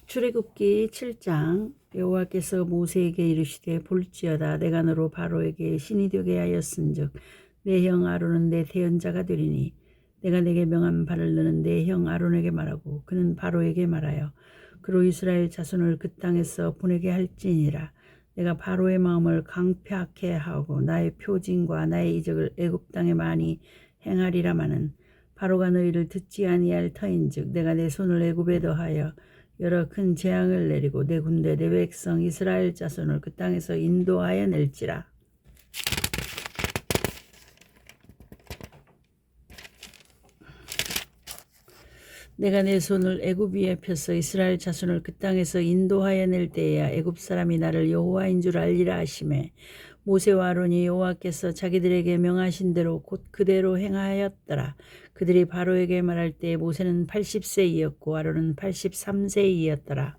출애굽기 7장. 여호와께서 모세에게 이르시되 볼지어다 내가 너로 바로에게 신이 되게 하였은즉 내 형 아론은 내 대언자가 되리니 내가 내게 명한 바를 너는 내 형 아론에게 말하고 그는 바로에게 말하여 그로 이스라엘 자손을 그 땅에서 보내게 할지니라. 내가 바로의 마음을 강팍해 하고 나의 표징과 나의 이적을 애굽 땅에 많이 행하리라마는 바로가 너희를 듣지 아니할 터인즉 내가 내 손을 애굽에 더하여 여러 큰 재앙을 내리고 내 군대 내 백성 이스라엘 자손을 그 땅에서 인도하여 낼지라. 내가 내 손을 애굽 위에 펴서 이스라엘 자손을 그 땅에서 인도하여 낼 때에야 애굽 사람이 나를 여호와인 줄 알리라 하시매 모세와 아론이 여호와께서 자기들에게 명하신 대로 곧 그대로 행하였더라. 그들이 바로에게 말할 때 모세는 80세이었고 아론은 83세이었더라.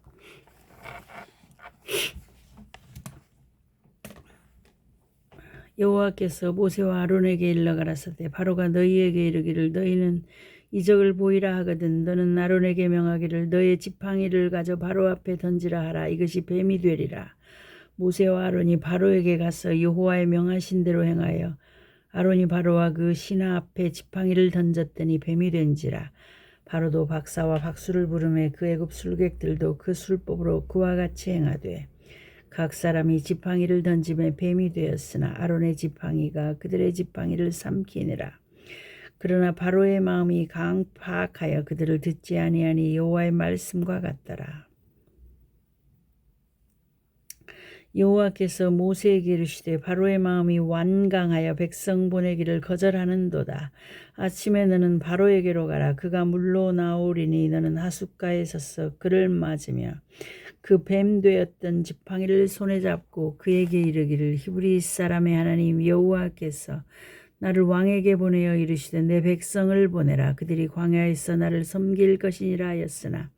여호와께서 모세와 아론에게 일러 가라사대 바로가 너희에게 이르기를 너희는 이적을 보이라 하거든 너는 아론에게 명하기를 너의 지팡이를 가져 바로 앞에 던지라 하라. 이것이 뱀이 되리라. 모세와 아론이 바로에게 가서 여호와의 명하신 대로 행하여 아론이 바로와 그 신하 앞에 지팡이를 던졌더니 뱀이 된지라. 바로도 박사와 박수를 부르매 그 애굽 술객들도 그 술법으로 그와 같이 행하되 각 사람이 지팡이를 던짐에 뱀이 되었으나 아론의 지팡이가 그들의 지팡이를 삼키니라. 그러나 바로의 마음이 강팍하여 그들을 듣지 아니하니 여호와의 말씀과 같더라. 여호와께서 모세에게 이르시되 바로의 마음이 완강하여 백성 보내기를 거절하는도다. 아침에 너는 바로에게로 가라. 그가 물로 나오리니 너는 하숫가에 서서 그를 맞으며 그 뱀 되었던 지팡이를 손에 잡고 그에게 이르기를 히브리 사람의 하나님 여호와께서 나를 왕에게 보내어 이르시되 내 백성을 보내라. 그들이 광야에서 나를 섬길 것이니라 하였으나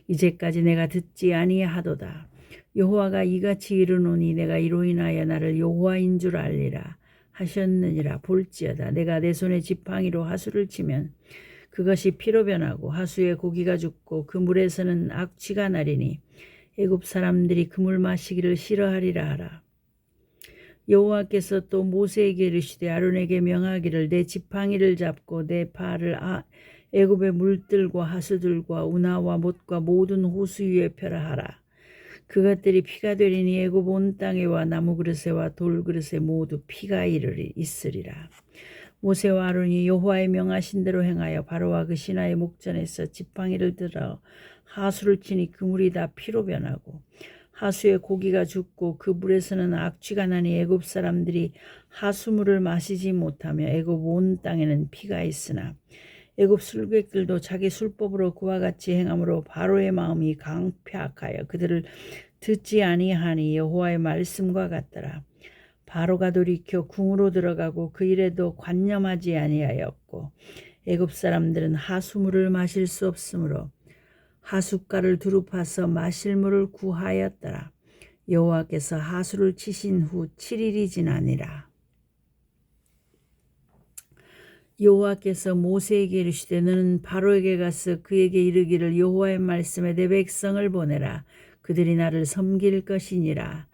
이제까지 내가 듣지 아니하도다. 여호와가 이같이 이르노니 내가 이로 인하여 나를 여호와인 줄 알리라 하셨느니라. 볼지어다 내가 내 손에 지팡이로 하수를 치면 그것이 피로 변하고 하수에 고기가 죽고 그 물에서는 악취가 나리니 애굽 사람들이 그 물 마시기를 싫어하리라 하라. 여호와께서 또 모세에게 이르시되 아론에게 명하기를 내 지팡이를 잡고 내 팔을 애굽의 물들과 하수들과 운하와 못과 모든 호수 위에 펴라 하라. 그것들이 피가 되리니 애굽 온 땅에와 나무 그릇에와 돌 그릇에 모두 피가 있으리라. 모세와 아론이 여호와의 명하신 대로 행하여 바로와 그 신하의 목전에서 지팡이를 들어 하수를 치니 그 물이 다 피로 변하고 하수에 고기가 죽고 그 물에서는 악취가 나니 애굽 사람들이 하수물을 마시지 못하며 애굽 온 땅에는 피가 있으나 애굽 술객들도 자기 술법으로 그와 같이 행함으로 바로의 마음이 강팍하여 그들을 듣지 아니하니 여호와의 말씀과 같더라. 바로가 돌이켜 궁으로 들어가고 그 일에도 관념하지 아니하였고 애굽 사람들은 하수물을 마실 수 없으므로 하숫가를 두루 파서 마실 물을 구하였더라. 여호와께서 하수를 치신 후 7일이 지나니라. 여호와께서 모세에게 이르시되 너는 바로에게 가서 그에게 이르기를 여호와의 말씀에 내 백성을 보내라. 그들이 나를 섬길 것이니라.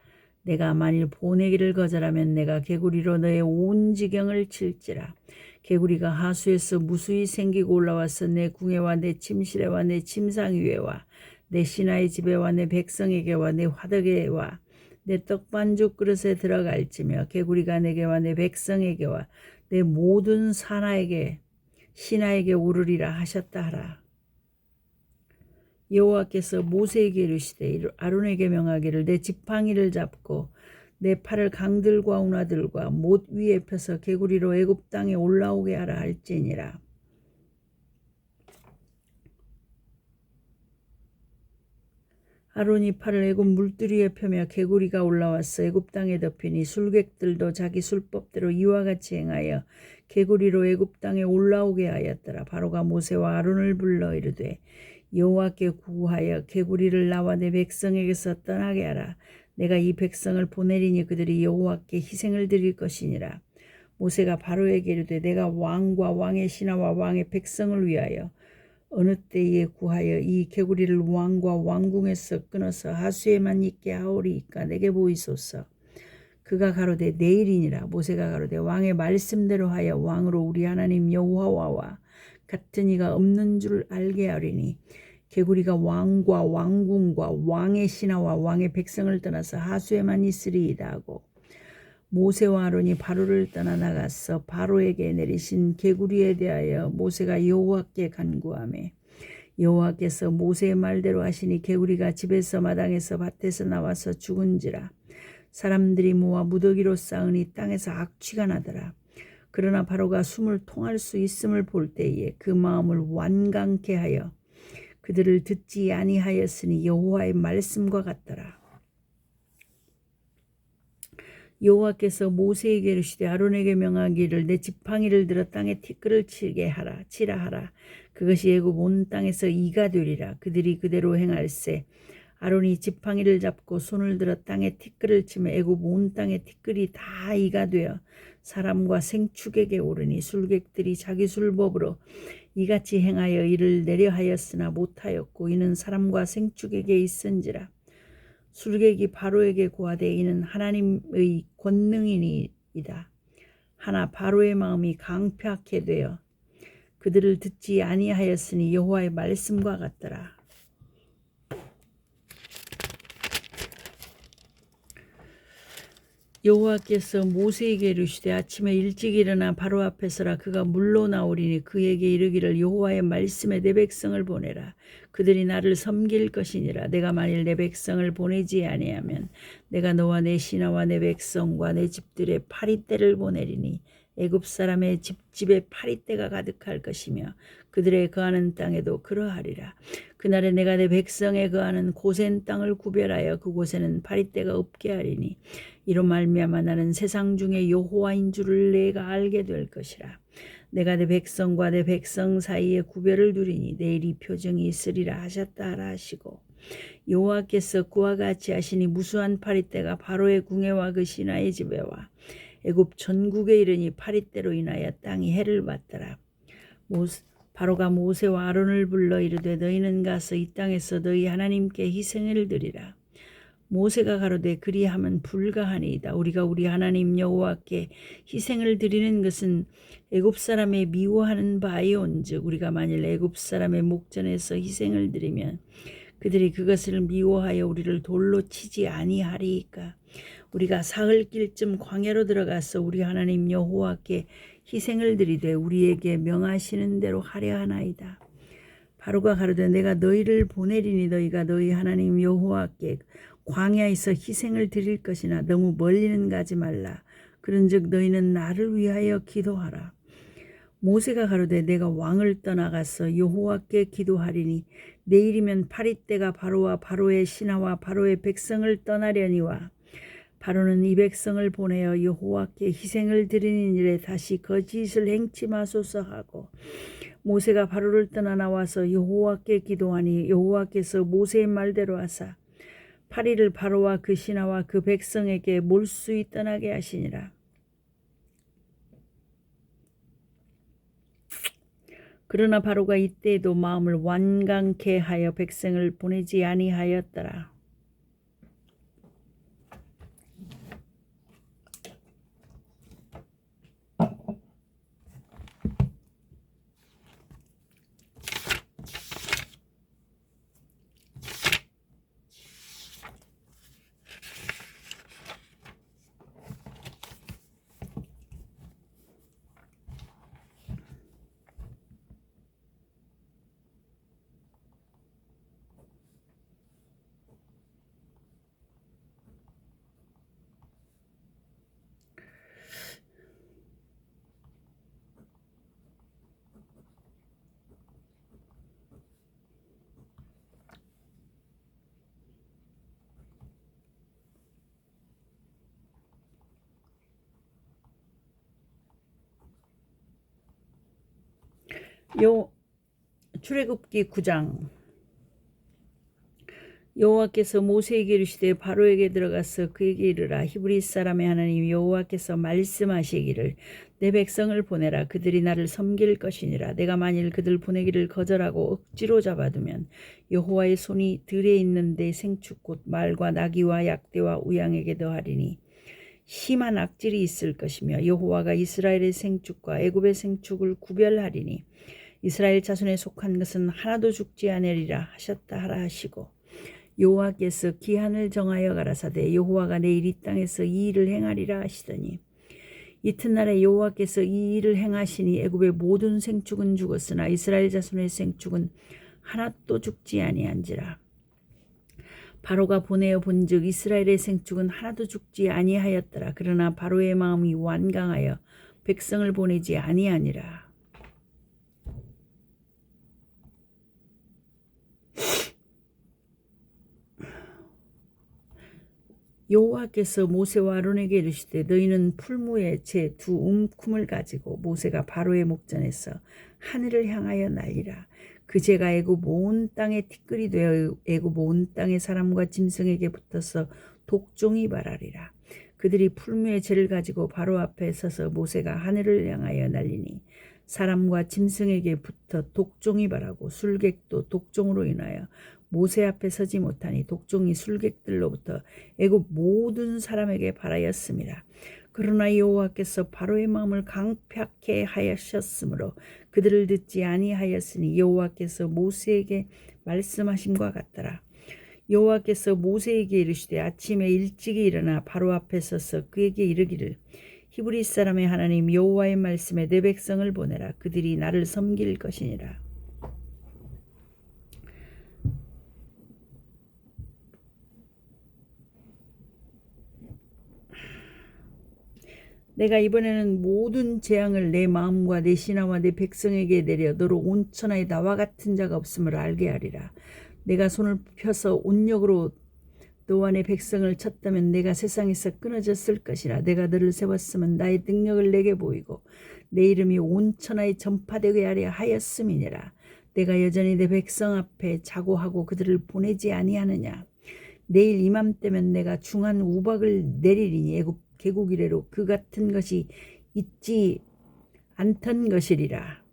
내가 만일 보내기를 거절하면 내가 개구리로 너의 온 지경을 칠지라. 개구리가 하수에서 무수히 생기고 올라와서 내 궁에와 내 침실에와 내 침상 위에와 내 신하의 집에와 내 백성에게와 내 화덕에와 내 떡반죽 그릇에 들어갈지며 개구리가 내게와 내 백성에게와 내 모든 신하에게 오르리라 하셨다 하라. 여호와께서 모세에게 이르시되 아론에게 명하기를 내 지팡이를 잡고 내 팔을 강들과 운하들과 못 위에 펴서 개구리로 애굽 땅에 올라오게 하라 할지니라. 아론이 팔을 애굽 물두리에 펴며 개구리가 올라와서 애굽 땅에 덮이니 술객들도 자기 술법대로 이와 같이 행하여 개구리로 애굽 땅에 올라오게 하였더라. 바로가 모세와 아론을 불러 이르되 여호와께 구하여 개구리를 나와 내 백성에게서 떠나게 하라. 내가 이 백성을 보내리니 그들이 여호와께 희생을 드릴 것이니라. 모세가 바로에게 이르되 내가 왕과 왕의 신하와 왕의 백성을 위하여 어느 때에 구하여 이 개구리를 왕과 왕궁에서 끊어서 하수에만 있게 하오리이까 내게 보이소서. 그가 가로되 내일이니라. 모세가 가로되 왕의 말씀대로 하여 왕으로 우리 하나님 여호와와 같은 이가 없는 줄 알게 하리니 개구리가 왕과 왕궁과 왕의 신하와 왕의 백성을 떠나서 하수에만 있으리이다 하고 모세와 아론이 바로를 떠나 나가서 바로에게 내리신 개구리에 대하여 모세가 여호와께 간구하매 여호와께서 모세의 말대로 하시니 개구리가 집에서 마당에서 밭에서 나와서 죽은지라. 사람들이 모아 무더기로 쌓으니 땅에서 악취가 나더라. 그러나 바로가 숨을 통할 수 있음을 볼 때에 그 마음을 완강케 하여 그들을 듣지 아니하였으니 여호와의 말씀과 같더라. 여호와께서 모세에게 이르시되 아론에게 명하기를 내 지팡이를 들어 땅에 티끌을 치라 하라. 그것이 애굽 온 땅에서 이가 되리라. 그들이 그대로 행할세. 아론이 지팡이를 잡고 손을 들어 땅에 티끌을 치며 애굽 온 땅에 티끌이 다 이가 되어 사람과 생축에게 오르니 술객들이 자기 술법으로 이같이 행하여 이를 내려하였으나 못하였고 이는 사람과 생축에게 있은지라. 술객이 바로에게 고하되 이는 하나님의 권능이니이다. 하나 바로의 마음이 강팍하게 되어 그들을 듣지 아니하였으니 여호와의 말씀과 같더라. 여호와께서 모세에게 이르시되 아침에 일찍 일어나 바로 앞에 서라. 그가 물로 나오리니 그에게 이르기를 여호와의 말씀에 내 백성을 보내라. 그들이 나를 섬길 것이니라. 내가 만일 내 백성을 보내지 아니하면 내가 너와 내 신하와 내 백성과 내 집들의 파리떼를 보내리니 애굽 사람의 집집에 파리떼가 가득할 것이며 그들의 거하는 땅에도 그러하리라. 그날에 내가 내 백성에 거하는 고센 땅을 구별하여 그곳에는 파리떼가 없게 하리니 이로 말미암아 나는 세상 중에 여호와인 줄을 내가 알게 될 것이라. 내가 내 백성과 내 백성 사이에 구별을 두리니 내일이 표정이 있으리라 하셨다 하라 하시고 여호와께서 그와 같이 하시니 무수한 파리떼가 바로의 궁에와 그 신하의 집에와 애굽 전국에 이르니 파리떼로 인하여 땅이 해를 받더라. 바로가 모세와 아론을 불러 이르되 너희는 가서 이 땅에서 너희 하나님께 희생을 드리라. 모세가 가로되 그리하면 불가하니이다. 우리가 우리 하나님 여호와께 희생을 드리는 것은 애굽 사람의 미워하는 바이온즉 우리가 만일 애굽 사람의 목전에서 희생을 드리면 그들이 그것을 미워하여 우리를 돌로 치지 아니하리이까. 우리가 사흘길쯤 광야로 들어가서 우리 하나님 여호와께 희생을 드리되 우리에게 명하시는 대로 하려 하나이다. 바로가 가로되 내가 너희를 보내리니 너희가 너희 하나님 여호와께 광야에서 희생을 드릴 것이나 너무 멀리는 가지 말라. 그런즉 너희는 나를 위하여 기도하라. 모세가 가로되 내가 왕을 떠나가서 여호와께 기도하리니 내일이면 파리떼가 바로와 바로의 신하와 바로의 백성을 떠나려니와 바로는 이 백성을 보내어 여호와께 희생을 드리는 일에 다시 거짓을 행치 마소서 하고 모세가 바로를 떠나 나와서 여호와께 기도하니 여호와께서 모세의 말대로 하사 파리를 바로와 그 신하와 그 백성에게 몰수히 떠나게 하시니라. 그러나 바로가 이때에도 마음을 완강케 하여 백성을 보내지 아니하였더라. 출애굽기 9장. 여호와께서 모세에게 이르시되 바로에게 들어가서 그에게 이르라. 히브리 사람의 하나님 여호와께서 말씀하시기를 내 백성을 보내라. 그들이 나를 섬길 것이니라. 내가 만일 그들 보내기를 거절하고 억지로 잡아두면 여호와의 손이 들에 있는 내 생축 곧 말과 나귀와 약대와 우양에게 더하리니 심한 악질이 있을 것이며 여호와가 이스라엘의 생축과 애굽의 생축을 구별하리니 이스라엘 자손에 속한 것은 하나도 죽지 아니리라 하셨다 하라 하시고 여호와께서 기한을 정하여 가라사대 여호와가 내일 이 땅에서 이 일을 행하리라 하시더니 이튿날에 여호와께서 이 일을 행하시니 애굽의 모든 생축은 죽었으나 이스라엘 자손의 생축은 하나도 죽지 아니한지라. 바로가 보내어 본즉 이스라엘의 생축은 하나도 죽지 아니하였더라. 그러나 바로의 마음이 완강하여 백성을 보내지 아니하니라. 여호와께서 모세와 아론에게 이르시되 너희는 풀무에 제 두 움큼을 가지고 모세가 바로의 목전에서 하늘을 향하여 날리라. 그 재가 애굽 온 땅에 티끌이 되어 애굽 온 땅의 사람과 짐승에게 붙어서 독종이 발하리라. 그들이 풀무에 재를 가지고 바로 앞에 서서 모세가 하늘을 향하여 날리니 사람과 짐승에게 붙어 독종이 발하고 술객도 독종으로 인하여 모세 앞에 서지 못하니 독종이 술객들로부터 애굽 모든 사람에게 발하였습니다. 그러나 여호와께서 바로의 마음을 강팍해 하셨으므로 그들을 듣지 아니하였으니 여호와께서 모세에게 말씀하심과 같더라. 여호와께서 모세에게 이르시되 아침에 일찍이 일어나 바로 앞에 서서 그에게 이르기를 히브리 사람의 하나님 여호와의 말씀에 내 백성을 보내라. 그들이 나를 섬길 것이니라. 내가 이번에는 모든 재앙을 내 마음과 내 신하와 내 백성에게 내려 너로 온 천하에 나와 같은 자가 없음을 알게 하리라. 내가 손을 펴서 온력으로 너와 내 백성을 쳤다면 내가 세상에서 끊어졌을 것이라. 내가 너를 세웠으면 나의 능력을 내게 보이고 내 이름이 온 천하에 전파되게 하려 하였음이니라. 내가 여전히 내 백성 앞에 자고하고 그들을 보내지 아니하느냐. 내일 이맘때면 내가 중한 우박을 내리리니 애굽 계곡 이래로 그 같은 것이 있지 않던 것이리라.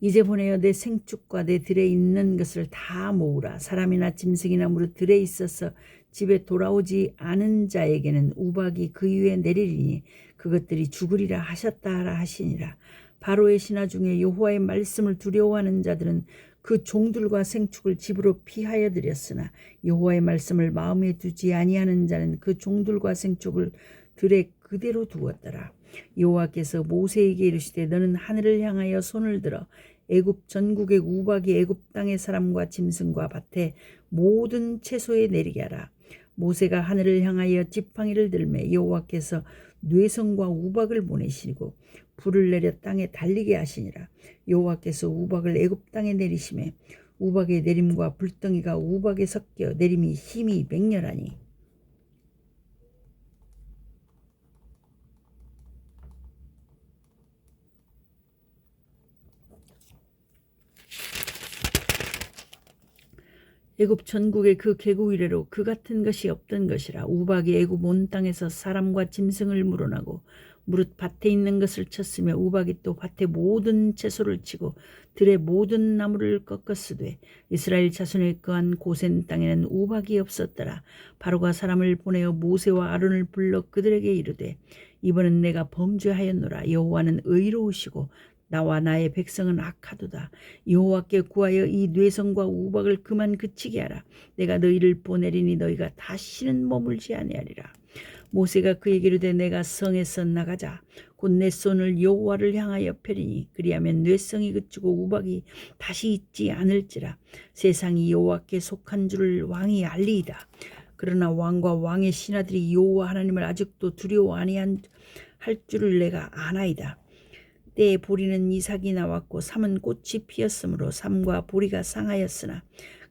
이제 보내어 내 생축과 내 들에 있는 것을 다 모으라. 사람이나 짐승이나 무릇 들에 있어서 집에 돌아오지 않은 자에게는 우박이 그 위에 내리리니 그것들이 죽으리라 하셨다 하라 하시니라. 바로의 신하 중에 여호와의 말씀을 두려워하는 자들은 그 종들과 생축을 집으로 피하여 드렸으나 여호와의 말씀을 마음에 두지 아니하는 자는 그 종들과 생축을 들에 그대로 두었더라. 여호와께서 모세에게 이르시되 너는 하늘을 향하여 손을 들어 애굽 전국의 우박이 애굽 땅의 사람과 짐승과 밭의 모든 채소에 내리게 하라. 모세가 하늘을 향하여 지팡이를 들매 여호와께서 뇌성과 우박을 보내시고 불을 내려 땅에 달리게 하시니라. 여호와께서 우박을 애굽 땅에 내리심에 우박의 내림과 불덩이가 우박에 섞여 내림이 힘이 맹렬하니 애굽 전국의 그 계곡 이래로 그 같은 것이 없던 것이라. 우박이 애굽 온 땅에서 사람과 짐승을 물어나고 무릇 밭에 있는 것을 쳤으며 우박이 또 밭의 모든 채소를 치고 들의 모든 나무를 꺾었으되 이스라엘 자손의 거한 고센 땅에는 우박이 없었더라. 바로가 사람을 보내어 모세와 아론을 불러 그들에게 이르되 이번은 내가 범죄하였노라. 여호와는 의로우시고 나와 나의 백성은 악하도다. 여호와께 구하여 이 뇌성과 우박을 그만 그치게 하라. 내가 너희를 보내리니 너희가 다시는 머물지 아니하리라. 모세가 그에게 이르되 내가 성에서 나가자. 곧 내 손을 여호와를 향하여 펴리니 그리하면 뇌성이 그치고 우박이 다시 있지 않을지라. 세상이 여호와께 속한 줄을 왕이 알리이다. 그러나 왕과 왕의 신하들이 여호와 하나님을 아직도 두려워 아니한 할 줄을 내가 아나이다. 때에 보리는 이삭이 나왔고 삼은 꽃이 피었으므로 삼과 보리가 상하였으나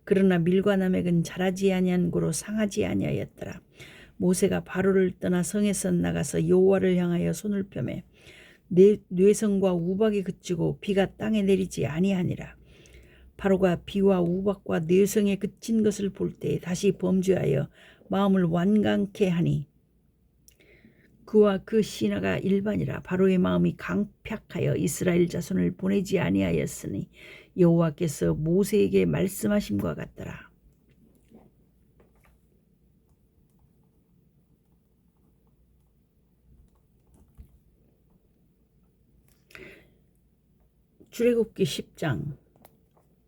그러나 밀과 나맥은 자라지 아니한 고로 상하지 아니하였더라. 모세가 바로를 떠나 성에서 나가서 여호와를 향하여 손을 펴매 뇌성과 우박이 그치고 비가 땅에 내리지 아니하니라. 바로가 비와 우박과 뇌성에 그친 것을 볼 때 다시 범죄하여 마음을 완강케 하니 그와 그 신하가 일반이라. 바로의 마음이 강팍하여 이스라엘 자손을 보내지 아니하였으니 여호와께서 모세에게 말씀하심과 같더라. 출애굽기 10장.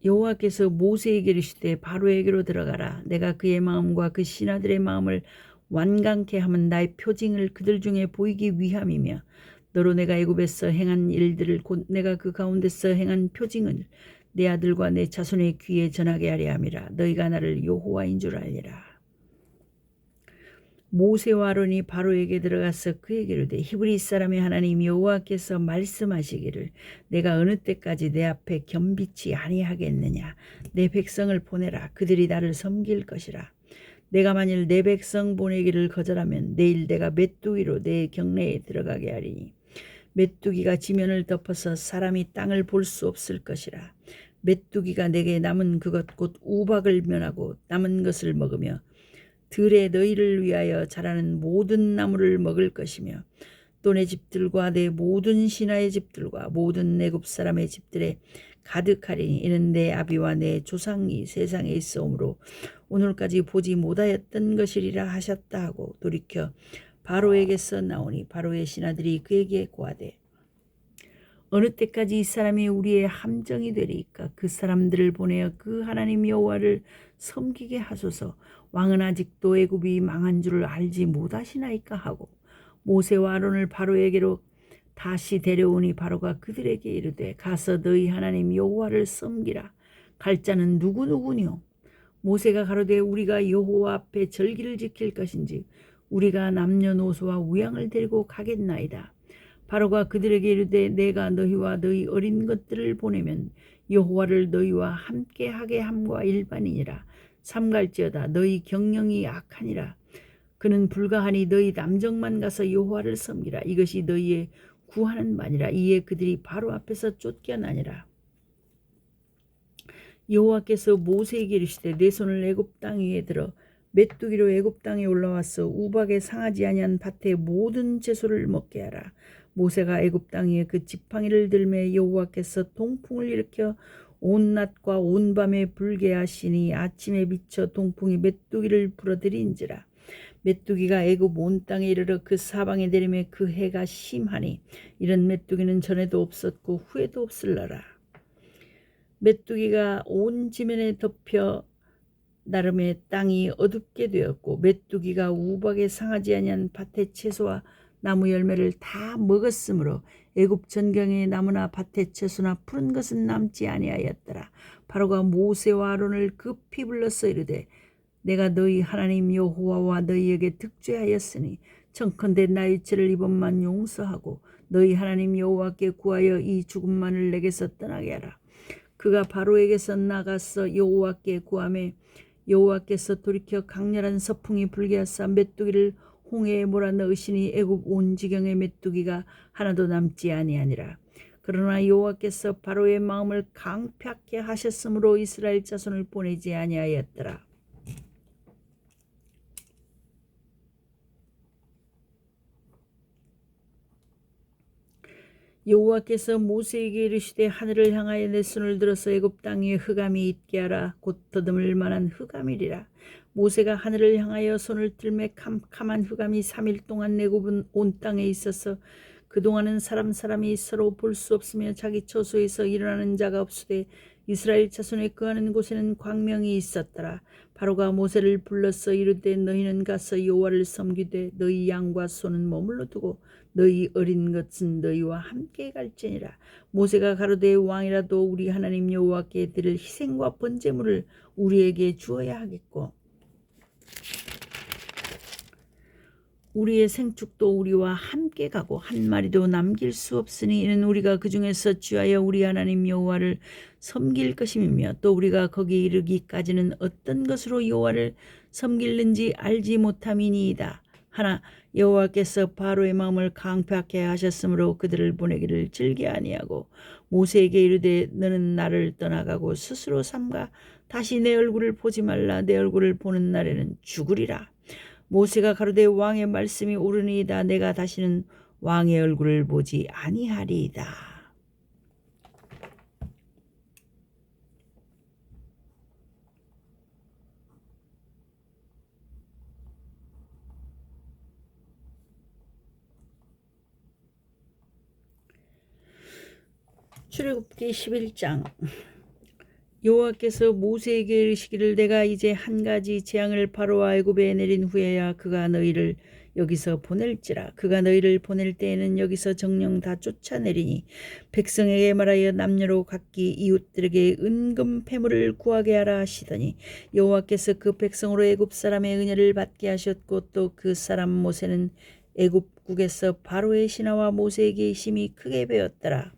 여호와께서 모세에게 이르시되 바로에게로 들어가라. 내가 그의 마음과 그 신하들의 마음을 완강케 하면 나의 표징을 그들 중에 보이기 위함이며 너로 내가 애굽에서 행한 일들을 곧 내가 그 가운데서 행한 표징을 내 아들과 내 자손의 귀에 전하게 하려 함이라. 너희가 나를 여호와인 줄 알리라. 모세와 아론이 바로에게 들어가서 그에게 이르되 히브리 사람의 하나님 여호와께서 말씀하시기를 내가 어느 때까지 내 앞에 겸비치 아니하겠느냐. 내 백성을 보내라. 그들이 나를 섬길 것이라. 내가 만일 내 백성 보내기를 거절하면 내일 내가 메뚜기로 내 경내에 들어가게 하리니 메뚜기가 지면을 덮어서 사람이 땅을 볼 수 없을 것이라. 메뚜기가 내게 남은 그것 곧 우박을 면하고 남은 것을 먹으며 들에 너희를 위하여 자라는 모든 나무를 먹을 것이며 또 내 집들과 내 모든 신하의 집들과 모든 애굽 사람의 집들에 가득하리니 이는 내 아비와 내 조상이 세상에 있어오므로 오늘까지 보지 못하였던 것이리라 하셨다 하고 돌이켜 바로에게서 나오니 바로의 신하들이 그에게 고하되 어느 때까지 이 사람이 우리의 함정이 되리이까. 그 사람들을 보내어 그 하나님 여호와를 섬기게 하소서. 왕은 아직도 애굽이 망한 줄을 알지 못하시나이까 하고 모세와 아론을 바로에게로 다시 데려오니 바로가 그들에게 이르되 가서 너희 하나님 여호와를 섬기라. 갈 자는 누구누구뇨. 모세가 가로되 우리가 여호와 앞에 절기를 지킬 것인지 우리가 남녀노소와 우양을 데리고 가겠나이다. 바로가 그들에게 이르되 내가 너희와 너희 어린 것들을 보내면 여호와를 너희와 함께 하게 함과 일반이니라. 삼갈지어다 너희 경영이 악하니라. 그는 불가하니 너희 남정만 가서 여호와를 섬기라. 이것이 너희의 구하는 바니라. 이에 그들이 바로 앞에서 쫓겨나니라. 여호와께서 모세에게 이르시되 내 손을 애굽 땅 위에 들어 메뚜기로 애굽 땅에 올라와서 우박에 상하지 아니한 밭의 모든 채소를 먹게 하라. 모세가 애굽 땅 위에 그 지팡이를 들매 여호와께서 동풍을 일으켜 온 낮과 온 밤에 불게 하시니 아침에 비쳐 동풍이 메뚜기를 불어들인지라. 메뚜기가 애굽 온 땅에 이르러 그 사방에 내리매 그 해가 심하니 이런 메뚜기는 전에도 없었고 후에도 없을러라. 메뚜기가 온 지면에 덮여 나름의 땅이 어둡게 되었고 메뚜기가 우박에 상하지 아니한 밭의 채소와 나무 열매를 다 먹었으므로 애굽 전경의 나무나 밭의 채소나 푸른 것은 남지 아니하였더라. 바로가 모세와 아론을 급히 불러서 이르되 내가 너희 하나님 여호와와 너희에게 득죄하였으니 청컨대 나의 죄를 이번만 용서하고 너희 하나님 여호와께 구하여 이 죽음만을 내게서 떠나게 하라. 그가 바로에게서 나가서 여호와께 구하매 여호와께서 돌이켜 강렬한 서풍이 불게 하사 메뚜기를 홍해에 몰아넣으시니 애굽 온 지경의 메뚜기가 하나도 남지 아니하니라. 그러나 여호와께서 바로의 마음을 강팍케 하셨으므로 이스라엘 자손을 보내지 아니하였더라. 여호와께서 모세에게 이르시되 하늘을 향하여 내 손을 들어서 애굽 땅 위에 흑암이 있게 하라. 곧 더듬을 만한 흑암이리라. 모세가 하늘을 향하여 손을 들매 캄캄한 흑암이 3일 동안 애굽 온 땅에 있어서 그동안은 사람이 서로 볼 수 없으며 자기 처소에서 일어나는 자가 없으되 이스라엘 자손의 거하는 곳에는 광명이 있었더라. 바로가 모세를 불러서 이르되 너희는 가서 여호와를 섬기되 너희 양과 소는 머물러 두고 너희 어린 것은 너희와 함께 갈지니라. 모세가 가로되 왕이라도 우리 하나님 여호와께 드릴 희생과 번제물을 우리에게 주어야 하겠고 우리의 생축도 우리와 함께 가고 한 마리도 남길 수 없으니 이는 우리가 그 중에서 취하여 우리 하나님 여호와를 섬길 것임이며 또 우리가 거기 이르기까지는 어떤 것으로 여호와를 섬길는지 알지 못함이니이다 하나 여호와께서 바로의 마음을 강팍하게 하셨으므로 그들을 보내기를 즐겨 아니하고 모세에게 이르되 너는 나를 떠나가고 스스로 삼가 다시 내 얼굴을 보지 말라. 내 얼굴을 보는 날에는 죽으리라. 모세가 가로되 왕의 말씀이 옳으니이다. 내가 다시는 왕의 얼굴을 보지 아니하리이다. 출애굽기 11장. 여호와께서 모세에게 이르시기를 내가 이제 한 가지 재앙을 바로와 애굽에 내린 후에야 그가 너희를 여기서 보낼지라. 그가 너희를 보낼 때에는 여기서 정령 다 쫓아내리니 백성에게 말하여 남녀로 각기 이웃들에게 은금 패물을 구하게 하라 하시더니 여호와께서 그 백성으로 애굽 사람의 은혜를 받게 하셨고 또 그 사람 모세는 애굽국에서 바로의 신하와 모세에게 힘이 크게 배웠더라.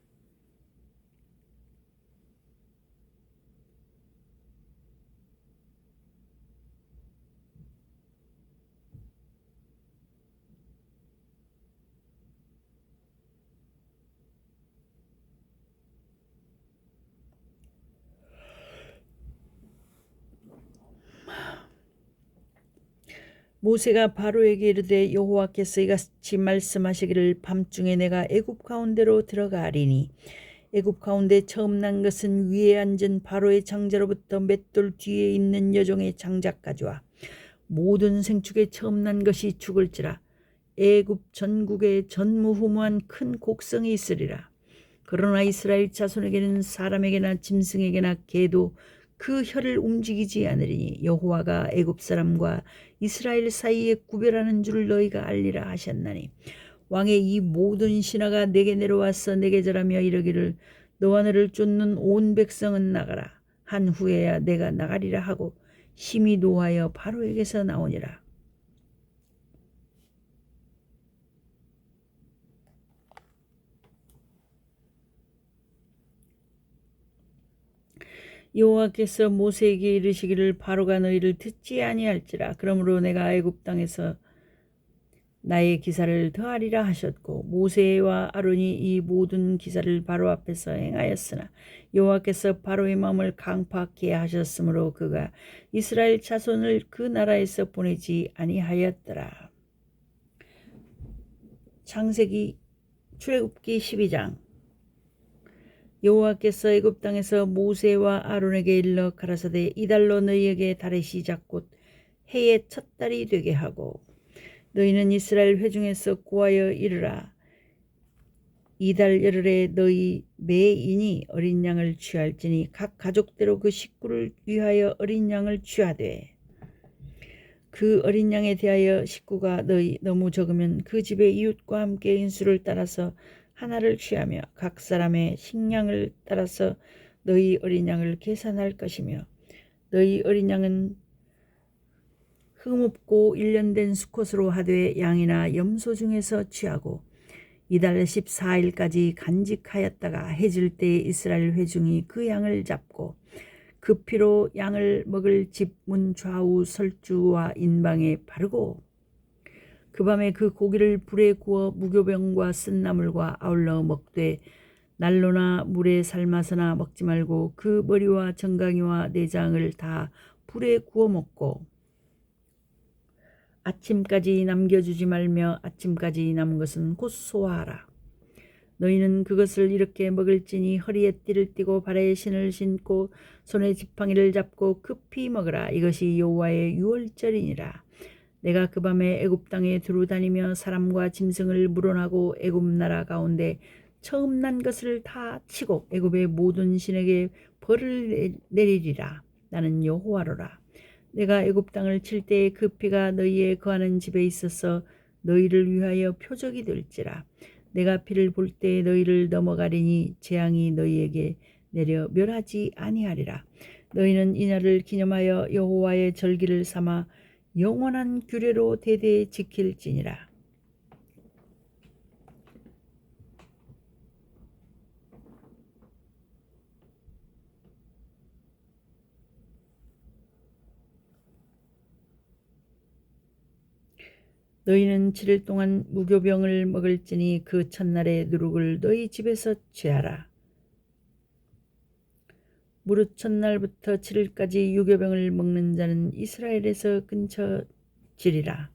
모세가 바로에게 이르되 여호와께서 이같이 말씀하시기를 밤중에 내가 애굽 가운데로 들어가리니 애굽 가운데 처음 난 것은 위에 앉은 바로의 장자로부터 맷돌 뒤에 있는 여종의 장자까지와 모든 생축에 처음 난 것이 죽을지라. 애굽 전국에 전무후무한 큰 곡성이 있으리라. 그러나 이스라엘 자손에게는 사람에게나 짐승에게나 개도 그 혀를 움직이지 않으리니 여호와가 애굽 사람과 이스라엘 사이에 구별하는 줄 너희가 알리라 하셨나니 왕의 이 모든 신하가 내게 내려와서 내게 절하며 이르기를 너와 너를 쫓는 온 백성은 나가라. 한 후에야 내가 나가리라 하고 심히 노하여 바로에게서 나오니라. 여호와께서 모세에게 이르시기를 바로가 너희를 듣지 아니할지라. 그러므로 내가 애굽 땅에서 나의 기사를 더하리라 하셨고 모세와 아론이 이 모든 기사를 바로 앞에서 행하였으나 여호와께서 바로의 마음을 강팍하게 하셨으므로 그가 이스라엘 자손을 그 나라에서 보내지 아니하였더라. 창세기 출애굽기 12장. 여호와께서 애굽 땅에서 모세와 아론에게 일러 가라사대 이달로 너희에게 달의 시작 곧 해의 첫 달이 되게 하고 너희는 이스라엘 회중에서 고하여 이르라. 이달 열흘에 너희 매인이 어린 양을 취할지니 각 가족대로 그 식구를 위하여 어린 양을 취하되 그 어린 양에 대하여 식구가 너무 적으면 그 집의 이웃과 함께 인수를 따라서 하나를 취하며 각 사람의 식량을 따라서 너희 어린 양을 계산할 것이며 너희 어린 양은 흠없고 1년 된 수컷으로 하되 양이나 염소 중에서 취하고 이달 14일까지 간직하였다가 해질 때에 이스라엘 회중이 그 양을 잡고 그 피로 양을 먹을 집 문 좌우 설주와 인방에 바르고 그 밤에 그 고기를 불에 구워 무교병과 쓴나물과 아울러 먹되 난로나 물에 삶아서나 먹지 말고 그 머리와 정강이와 내장을 다 불에 구워 먹고 아침까지 남겨주지 말며 아침까지 남은 것은 곧 소화하라. 너희는 그것을 이렇게 먹을지니 허리에 띠를 띠고 발에 신을 신고 손에 지팡이를 잡고 급히 먹으라. 이것이 여호와의 유월절이니라. 내가 그 밤에 애굽 땅에 두루 다니며 사람과 짐승을 물어나고 애굽 나라 가운데 처음 난 것을 다 치고 애굽의 모든 신에게 벌을 내리리라. 나는 여호와로라. 내가 애굽 땅을 칠 때에 그 피가 너희의 거하는 집에 있어서 너희를 위하여 표적이 될지라. 내가 피를 볼 때에 너희를 넘어가리니 재앙이 너희에게 내려 멸하지 아니하리라. 너희는 이 날을 기념하여 여호와의 절기를 삼아 영원한 규례로 대대 지킬지니라. 너희는 7일 동안 무교병을 먹을지니 그 첫날의 누룩을 너희 집에서 취하라. 무릇 첫날부터 7일까지 유교병을 먹는 자는 이스라엘에서 끊쳐지리라.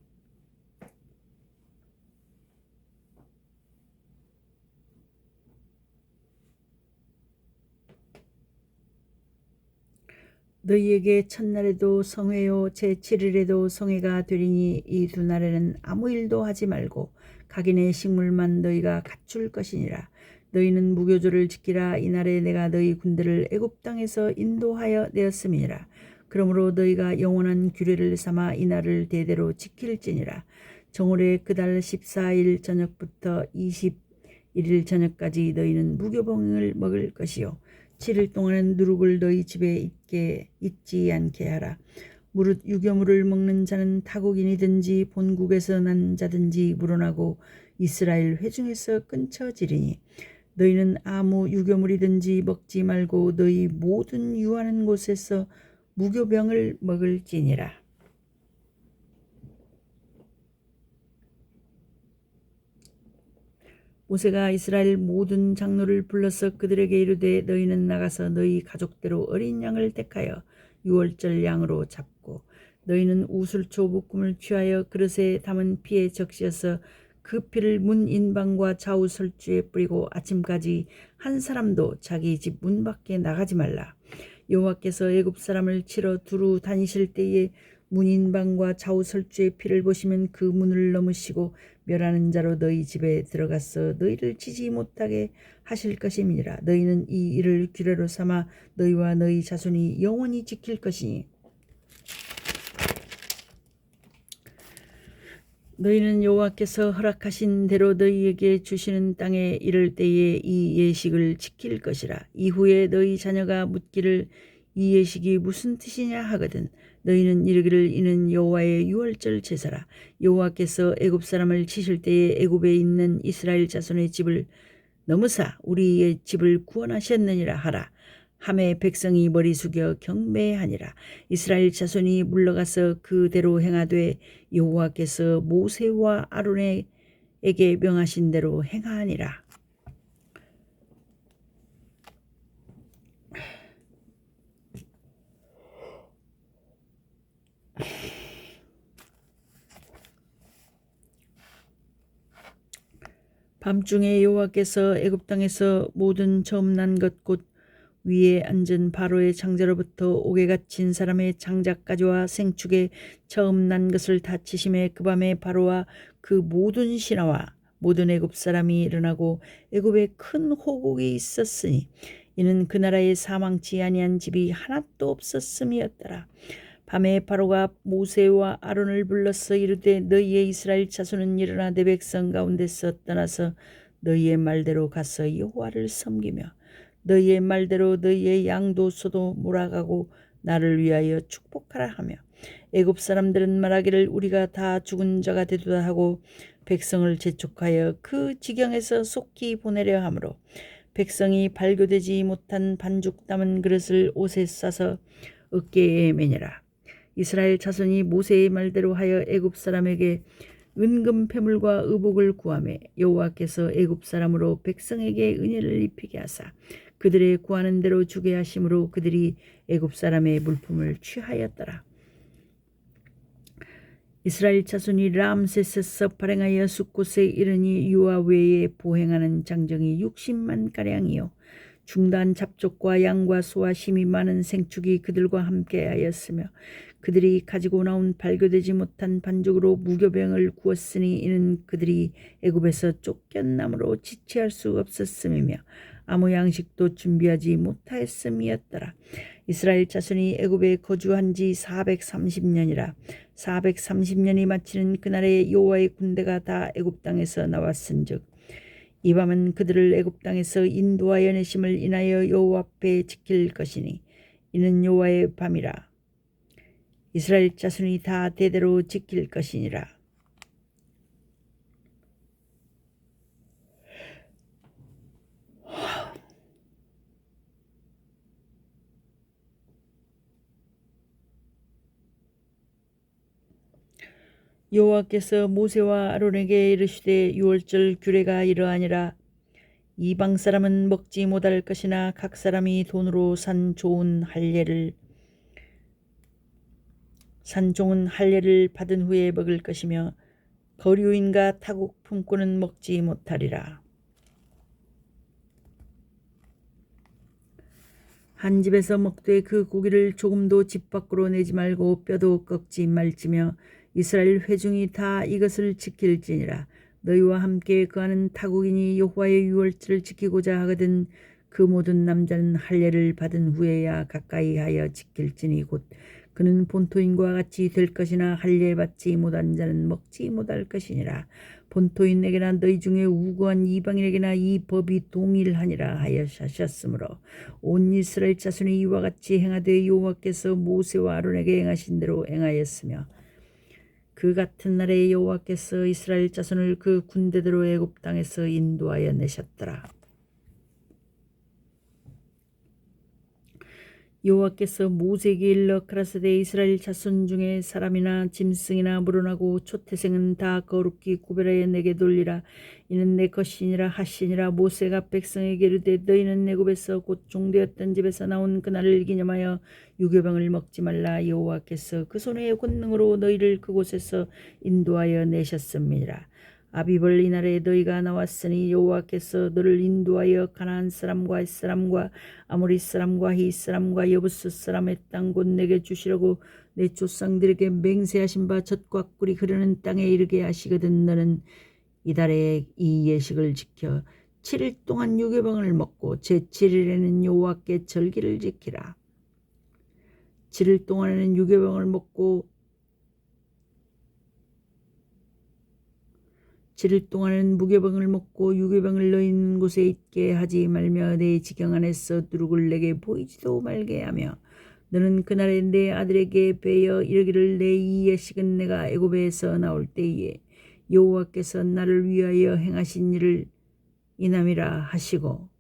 너희에게 첫날에도 성회요 제7일에도 성회가 되리니 이 두 날에는 아무 일도 하지 말고 각인의 식물만 너희가 갖출 것이니라. 너희는 무교절을 지키라. 이날에 내가 너희 군대를 애굽 땅에서 인도하여 내었음이니라. 그러므로 너희가 영원한 규례를 삼아 이날을 대대로 지킬지니라. 정월의 그달 14일 저녁부터 21일 저녁까지 너희는 무교병을 먹을 것이요 7일 동안은 누룩을 너희 집에 있지 않게 하라. 무릇 유교물을 먹는 자는 타국인이든지 본국에서 난 자든지 물어나고 이스라엘 회중에서 끊쳐지리니 너희는 아무 유교물이든지 먹지 말고 너희 모든 유하는 곳에서 무교병을 먹을지니라. 모세가 이스라엘 모든 장로를 불러서 그들에게 이르되 너희는 나가서 너희 가족대로 어린 양을 택하여 유월절 양으로 잡고 너희는 우슬초 볶음을 취하여 그릇에 담은 피에 적시어서 그 피를 문 인방과 좌우 설주에 뿌리고 아침까지 한 사람도 자기 집 문 밖에 나가지 말라. 여호와께서 애굽 사람을 치러 두루 다니실 때에 문인방과 좌우 설주의 피를 보시면 그 문을 넘으시고 멸하는 자로 너희 집에 들어가서 너희를 치지 못하게 하실 것임이니라. 너희는 이 일을 규례로 삼아 너희와 너희 자손이 영원히 지킬 것이니 너희는 여호와께서 허락하신 대로 너희에게 주시는 땅에 이를 때에 이 예식을 지킬 것이라. 이후에 너희 자녀가 묻기를 이 예식이 무슨 뜻이냐 하거든 너희는 이르기를 이는 여호와의 유월절 제사라. 여호와께서 애굽 사람을 치실 때에 애굽에 있는 이스라엘 자손의 집을 넘으사 우리의 집을 구원하셨느니라 하라. 함에 백성이 머리 숙여 경배하니라. 이스라엘 자손이 물러가서 그대로 행하되 여호와께서 모세와 아론에게 명하신 대로 행하니라. 밤중에 여호와께서 애굽 땅에서 모든 처음 난 것 곧 위에 앉은 바로의 장자로부터 옥에 갇힌 사람의 장자까지와 생축에 처음 난 것을 다 치심에 그 밤에 바로와 그 모든 신하와 모든 애굽 사람이 일어나고 애굽에 큰 호국이 있었으니 이는 그 나라에 사망치 아니한 집이 하나도 없었음이었더라. 밤에 바로가 모세와 아론을 불러서 이르되 너희의 이스라엘 자손은 일어나 내 백성 가운데서 떠나서 너희의 말대로 가서 여호와를 섬기며 너희의 말대로 너희의 양도 소도 몰아가고 나를 위하여 축복하라 하며 애굽 사람들은 말하기를 우리가 다 죽은 자가 되도다 하고 백성을 재촉하여 그 지경에서 속히 보내려 하므로 백성이 발교되지 못한 반죽 담은 그릇을 옷에 싸서 어깨에 매니라. 이스라엘 자손이 모세의 말대로 하여 애굽 사람에게 은금 패물과 의복을 구하매 여호와께서 애굽 사람으로 백성에게 은혜를 입히게 하사 그들의 구하는 대로 주게 하심으로 그들이 애굽 사람의 물품을 취하였더라. 이스라엘 자손이 람세스에서 발행하여 숫곳에 이르니 유아 외에 보행하는 장정이 60만 가량이요 중단 잡족과 양과 소와 힘이 많은 생축이 그들과 함께하였으며 그들이 가지고 나온 발교되지 못한 반죽으로 무교병을 구웠으니 이는 그들이 애굽에서 쫓겨남으로 지체할 수 없었음이며 아무 양식도 준비하지 못하였음이었더라. 이스라엘 자손이 애굽에 거주한 지 430년이라 430년이 마치는 그날에 여호와의 군대가 다 애굽 땅에서 나왔은즉 이 밤은 그들을 애굽 땅에서 인도하여 내심을 인하여 여호와 앞에 지킬 것이니 이는 여호와의 밤이라. 이스라엘 자손이 다 대대로 지킬 것이니라. 여호와께서 모세와 아론에게 이르시되 유월절 규례가 이러하니라. 이방 사람은 먹지 못할 것이나 각 사람이 돈으로 산 좋은 할례를 받은 후에 먹을 것이며 거류인과 타국 품꾼은 먹지 못하리라. 한 집에서 먹되 그 고기를 조금도 집 밖으로 내지 말고 뼈도 꺾지 말지며 이스라엘 회중이 다 이것을 지킬지니라. 너희와 함께 거하는 타국인이 여호와의 유월절을 지키고자 하거든 그 모든 남자는 할례를 받은 후에야 가까이 하여 지킬지니 곧 그는 본토인과 같이 될 것이나 할례 받지 못한 자는 먹지 못할 것이니라. 본토인에게나 너희 중에 우고한 이방인에게나 이 법이 동일하니라 하셨으므로 온 이스라엘 자손이 이와 같이 행하되 여호와께서 모세와 아론에게 행하신 대로 행하였으며 그 같은 날에 여호와께서 이스라엘 자손을 그 군대대로 애굽 땅에서 인도하여 내셨더라. 여호와께서 모세에게 일러 가라사대 이스라엘 자손 중에 사람이나 짐승이나 물어나고 초태생은 다 거룩히 구별하여 내게 돌리라. 이는 내 것이니라 하시니라. 모세가 백성에게 이르되 너희는 애굽에서 곧 종되었던 집에서 나온 그날을 기념하여 유교병을 먹지 말라. 여호와께서 그 손의 권능으로 너희를 그곳에서 인도하여 내셨음이니라. 아비벌 이날에 너희가 나왔으니 여호와께서 너를 인도하여 가나안 사람과 헷 사람과 아모리 사람과 히 사람과 여부스 사람의 땅 곧 내게 주시려고 내 조상들에게 맹세하신 바 젖과 꿀이 흐르는 땅에 이르게 하시거든. 너는 이달에 이 예식을 지켜 7일 동안 유교병을 먹고 제7일에는 여호와께 절기를 지키라. 7일 동안에는 유교병을 먹고 7일 동안은 무교병을 먹고 유교병을 너희 있는 곳에 있게 하지 말며 내 지경 안에서 누룩을 내게 보이지도 말게 하며 너는 그날에 내 아들에게 베어 이르기를 내 이 예식은 내가 애굽에서 나올 때에 여호와께서 나를 위하여 행하신 일을 인함이라 하시고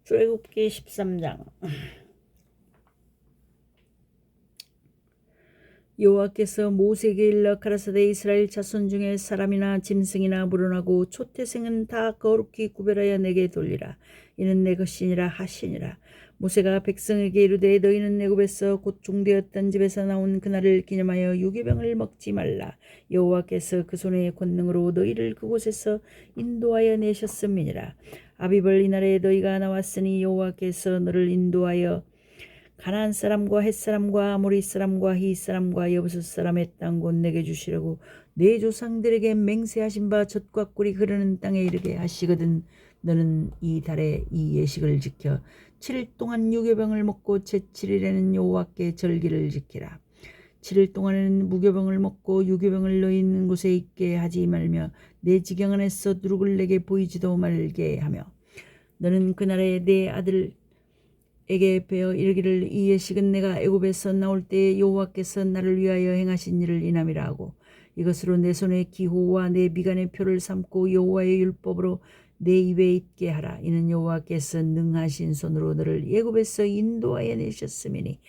출애굽기 13장. 여호와께서 모세에게 일러 가라사대 이스라엘 자손 중에 사람이나 짐승이나 물어나고 초태생은 다 거룩히 구별하여 내게 돌리라. 이는 내 것이니라 하시니라. 모세가 백성에게 이르되 너희는 애굽에서 곧 종되었던 집에서 나온 그날을 기념하여 유교병을 먹지 말라. 여호와께서 그 손의 권능으로 너희를 그곳에서 인도하여 내셨음이니라. 아비벌 이날에 너희가 나왔으니 여호와께서 너를 인도하여 가나안 사람과 헷 사람과 아모리 사람과 히 사람과 여부스 사람의 땅 곧 내게 주시려고 내 조상들에게 맹세하신 바 젖과 꿀이 흐르는 땅에 이르게 하시거든. 너는 이 달에 이 예식을 지켜 7일 동안 유교병을 먹고 제7일에는 여호와께 절기를 지키라. 7일 동안에는 무교병을 먹고 유교병을 너희 있는 곳에 있게 하지 말며 내 지경 안에서 누룩을 내게 보이지도 말게 하며 너는 그날에 내 아들에게 베어 이르기를 이 예식은 내가 애굽에서 나올 때에 여호와께서 나를 위하여 행하신 일을 인함이라 하고 이것으로 내 손의 기호와 내 미간의 표를 삼고 여호와의 율법으로 내 입에 있게 하라. 이는 여호와께서 능하신 손으로 너를 애굽에서 인도하여 내셨음이니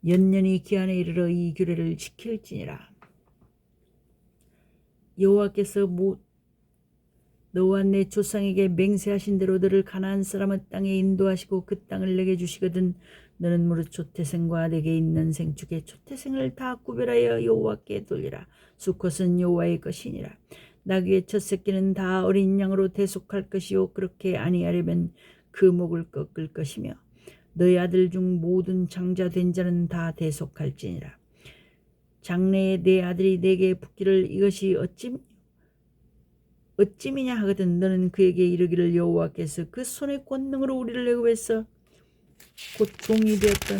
연년이 기한에 이르러 이 규례를 지킬지니라. 여호와께서 너와 내 조상에게 맹세하신 대로 너를 가나안 사람의 땅에 인도하시고 그 땅을 내게 주시거든. 너는 무릇 초태생과 내게 있는 생축의 초태생을 다 구별하여 여호와께 돌리라. 수컷은 여호와의 것이니라. 나귀의 첫 새끼는 다 어린 양으로 대속할 것이요 그렇게 아니하려면 그 목을 꺾을 것이며 너희 아들 중 모든 장자된 자는 다 대속할지니라. 장래에 내 아들이 내게 붙기를 이것이 어찌? 너희 아들 중 모든 장자된 자는 다 대속할지니라. 너희 아들 중 모든 장자된 자는 다 대속할지니라. 장래에 내 아들이 내게 붙기를 이것이 어찌? 너희 아들 중 모든 장자된 자는 다 대속할지니라. 너희 아들 중 모든 장자된 자는 다 대속할지니라. 어찌미냐 하거든 너는 그에게 이르기를 여호와께서 그 손의 권능으로 우리를 애굽에서 곧 종이 되었던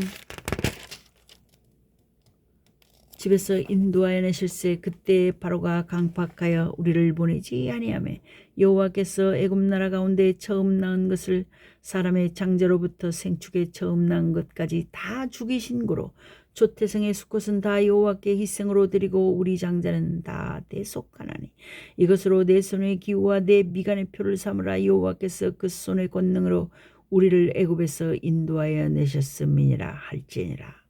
집에서 인도하여 내실세. 그때 바로가 강팍하여 우리를 보내지 아니하매 여호와께서 애굽 나라 가운데 처음 낳은 것을 사람의 장자로부터 생축에 처음 낳은 것까지 다 죽이신 고로 조태생의 수컷은 다 여호와께 희생으로 드리고 우리 장자는 다 대속하나니 이것으로 내 손의 기우와 내 미간의 표를 삼으라. 여호와께서 그 손의 권능으로 우리를 애굽에서 인도하여 내셨음이니라 할지니라.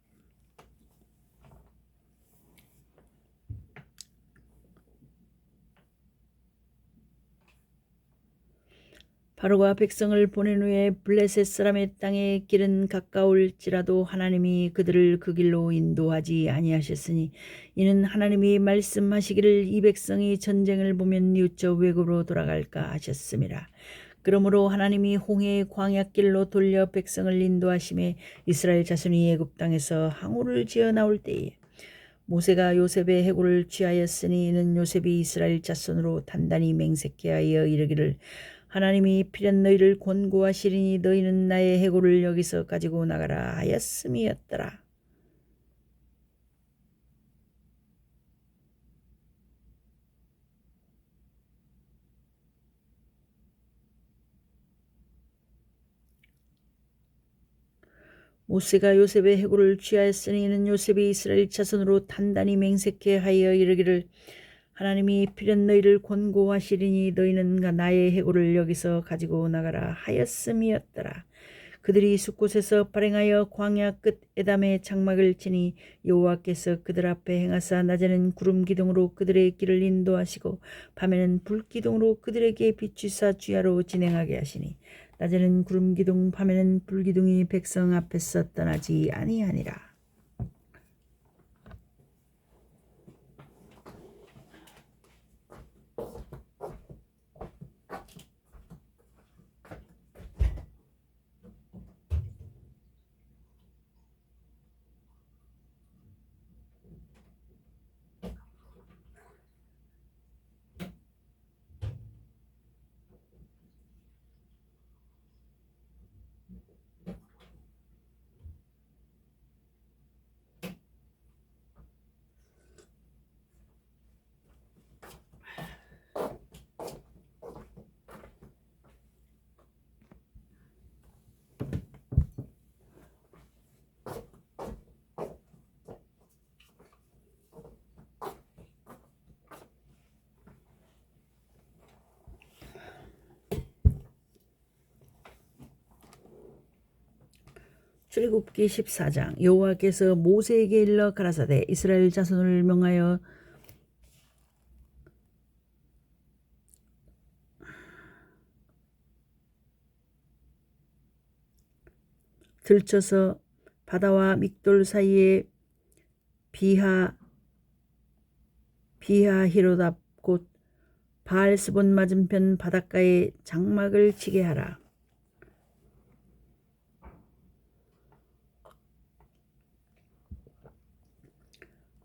바로가 백성을 보낸 후에 블레셋 사람의 땅의 길은 가까울지라도 하나님이 그들을 그 길로 인도하지 아니하셨으니 이는 하나님이 말씀하시기를 이 백성이 전쟁을 보면 뉘우쳐 외국으로 돌아갈까 하셨음이라. 그러므로 하나님이 홍해의 광야길로 돌려 백성을 인도하심에 이스라엘 자손이 애굽 땅에서 항우를 지어 나올 때에 모세가 요셉의 해골을 취하였으니 이는 요셉이 이스라엘 자손으로 단단히 맹세케 하여 이르기를 하나님이 필연 너희를 권고하시리니 너희는 나의 해골을 여기서 가지고 나가라 하였음이었더라. 모세가 요셉의 해골을 취하였으니 이는 요셉이 이스라엘 자손으로 단단히 맹세케 하여 이르기를 하나님이 필연 너희를 권고하시리니 너희는 나의 해골을 여기서 가지고 나가라 하였음이었더라. 그들이 숲곳에서 발행하여 광야 끝 에담에 장막을 치니 여호와께서 그들 앞에 행하사 낮에는 구름 기둥으로 그들의 길을 인도하시고 밤에는 불 기둥으로 그들에게 비추사 주야로 진행하게 하시니 낮에는 구름 기둥 밤에는 불 기둥이 백성 앞에서 떠나지 아니하니라. 출애굽기 14장. 여호와께서 모세에게 일러 가라사대 이스라엘 자손을 명하여 들쳐서 바다와 믹돌 사이에 비하히로답 곧 바알스본 맞은편 바닷가에 장막을 치게 하라.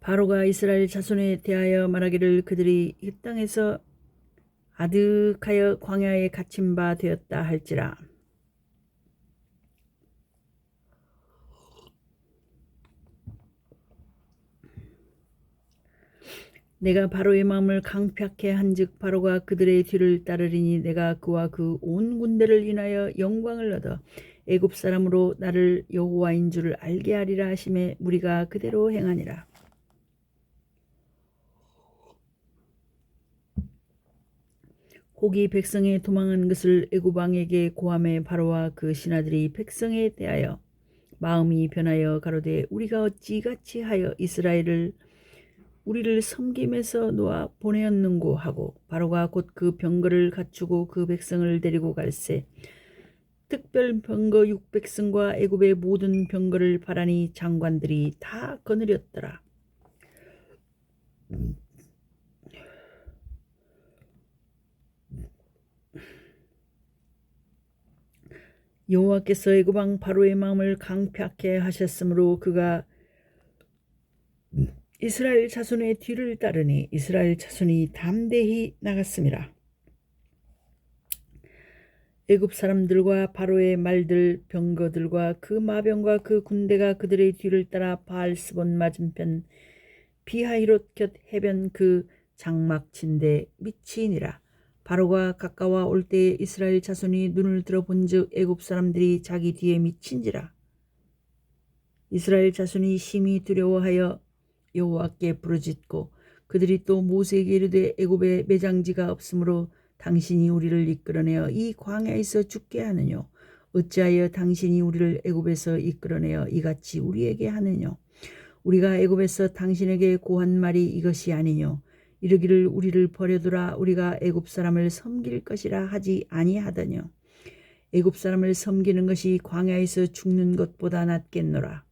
바로가 이스라엘 자손에 대하여 말하기를 그들이 이 땅에서 아득하여 광야에 갇힌 바 되었다 할지라. 내가 바로의 마음을 강팍해 한즉 바로가 그들의 뒤를 따르리니 내가 그와 그 온 군대를 인하여 영광을 얻어 애굽 사람으로 나를 여호와인 줄을 알게 하리라 하심에 무리가 그대로 행하니라. 혹이 백성의 도망한 것을 애굽 왕에게 고함해 바로와 그 신하들이 백성에 대하여 마음이 변하여 가로되 우리가 어찌 이같이 하여 우리를 섬김에서 놓아 보내었는고 하고 바로가 곧 그 병거를 갖추고 그 백성을 데리고 갈새 특별 병거 600승과 애굽의 모든 병거를 바라니 장관들이 다 거느렸더라. 여호와께서 애굽 왕 바로의 마음을 강팍해 하셨으므로 그가 이스라엘 자손의 뒤를 따르니 이스라엘 자손이 담대히 나갔음이라. 애굽 사람들과 바로의 말들 병거들과 그 마병과 그 군대가 그들의 뒤를 따라 바알스본 맞은편 비하히롯 곁 해변 그 장막 진대 미치니라. 바로가 가까워 올 때에 이스라엘 자손이 눈을 들어본즉 애굽 사람들이 자기 뒤에 미친지라. 이스라엘 자손이 심히 두려워하여 여호와께 부르짖고 그들이 또 모세에게 이르되 애굽에 매장지가 없으므로 당신이 우리를 이끌어내어 이 광야에서 죽게 하느뇨. 어찌하여 당신이 우리를 애굽에서 이끌어내어 이같이 우리에게 하느뇨. 우리가 애굽에서 당신에게 고한 말이 이것이 아니뇨. 이르기를 우리를 버려두라 우리가 애굽 사람을 섬길 것이라 하지 아니하더뇨. 애굽 사람을 섬기는 것이 광야에서 죽는 것보다 낫겠노라.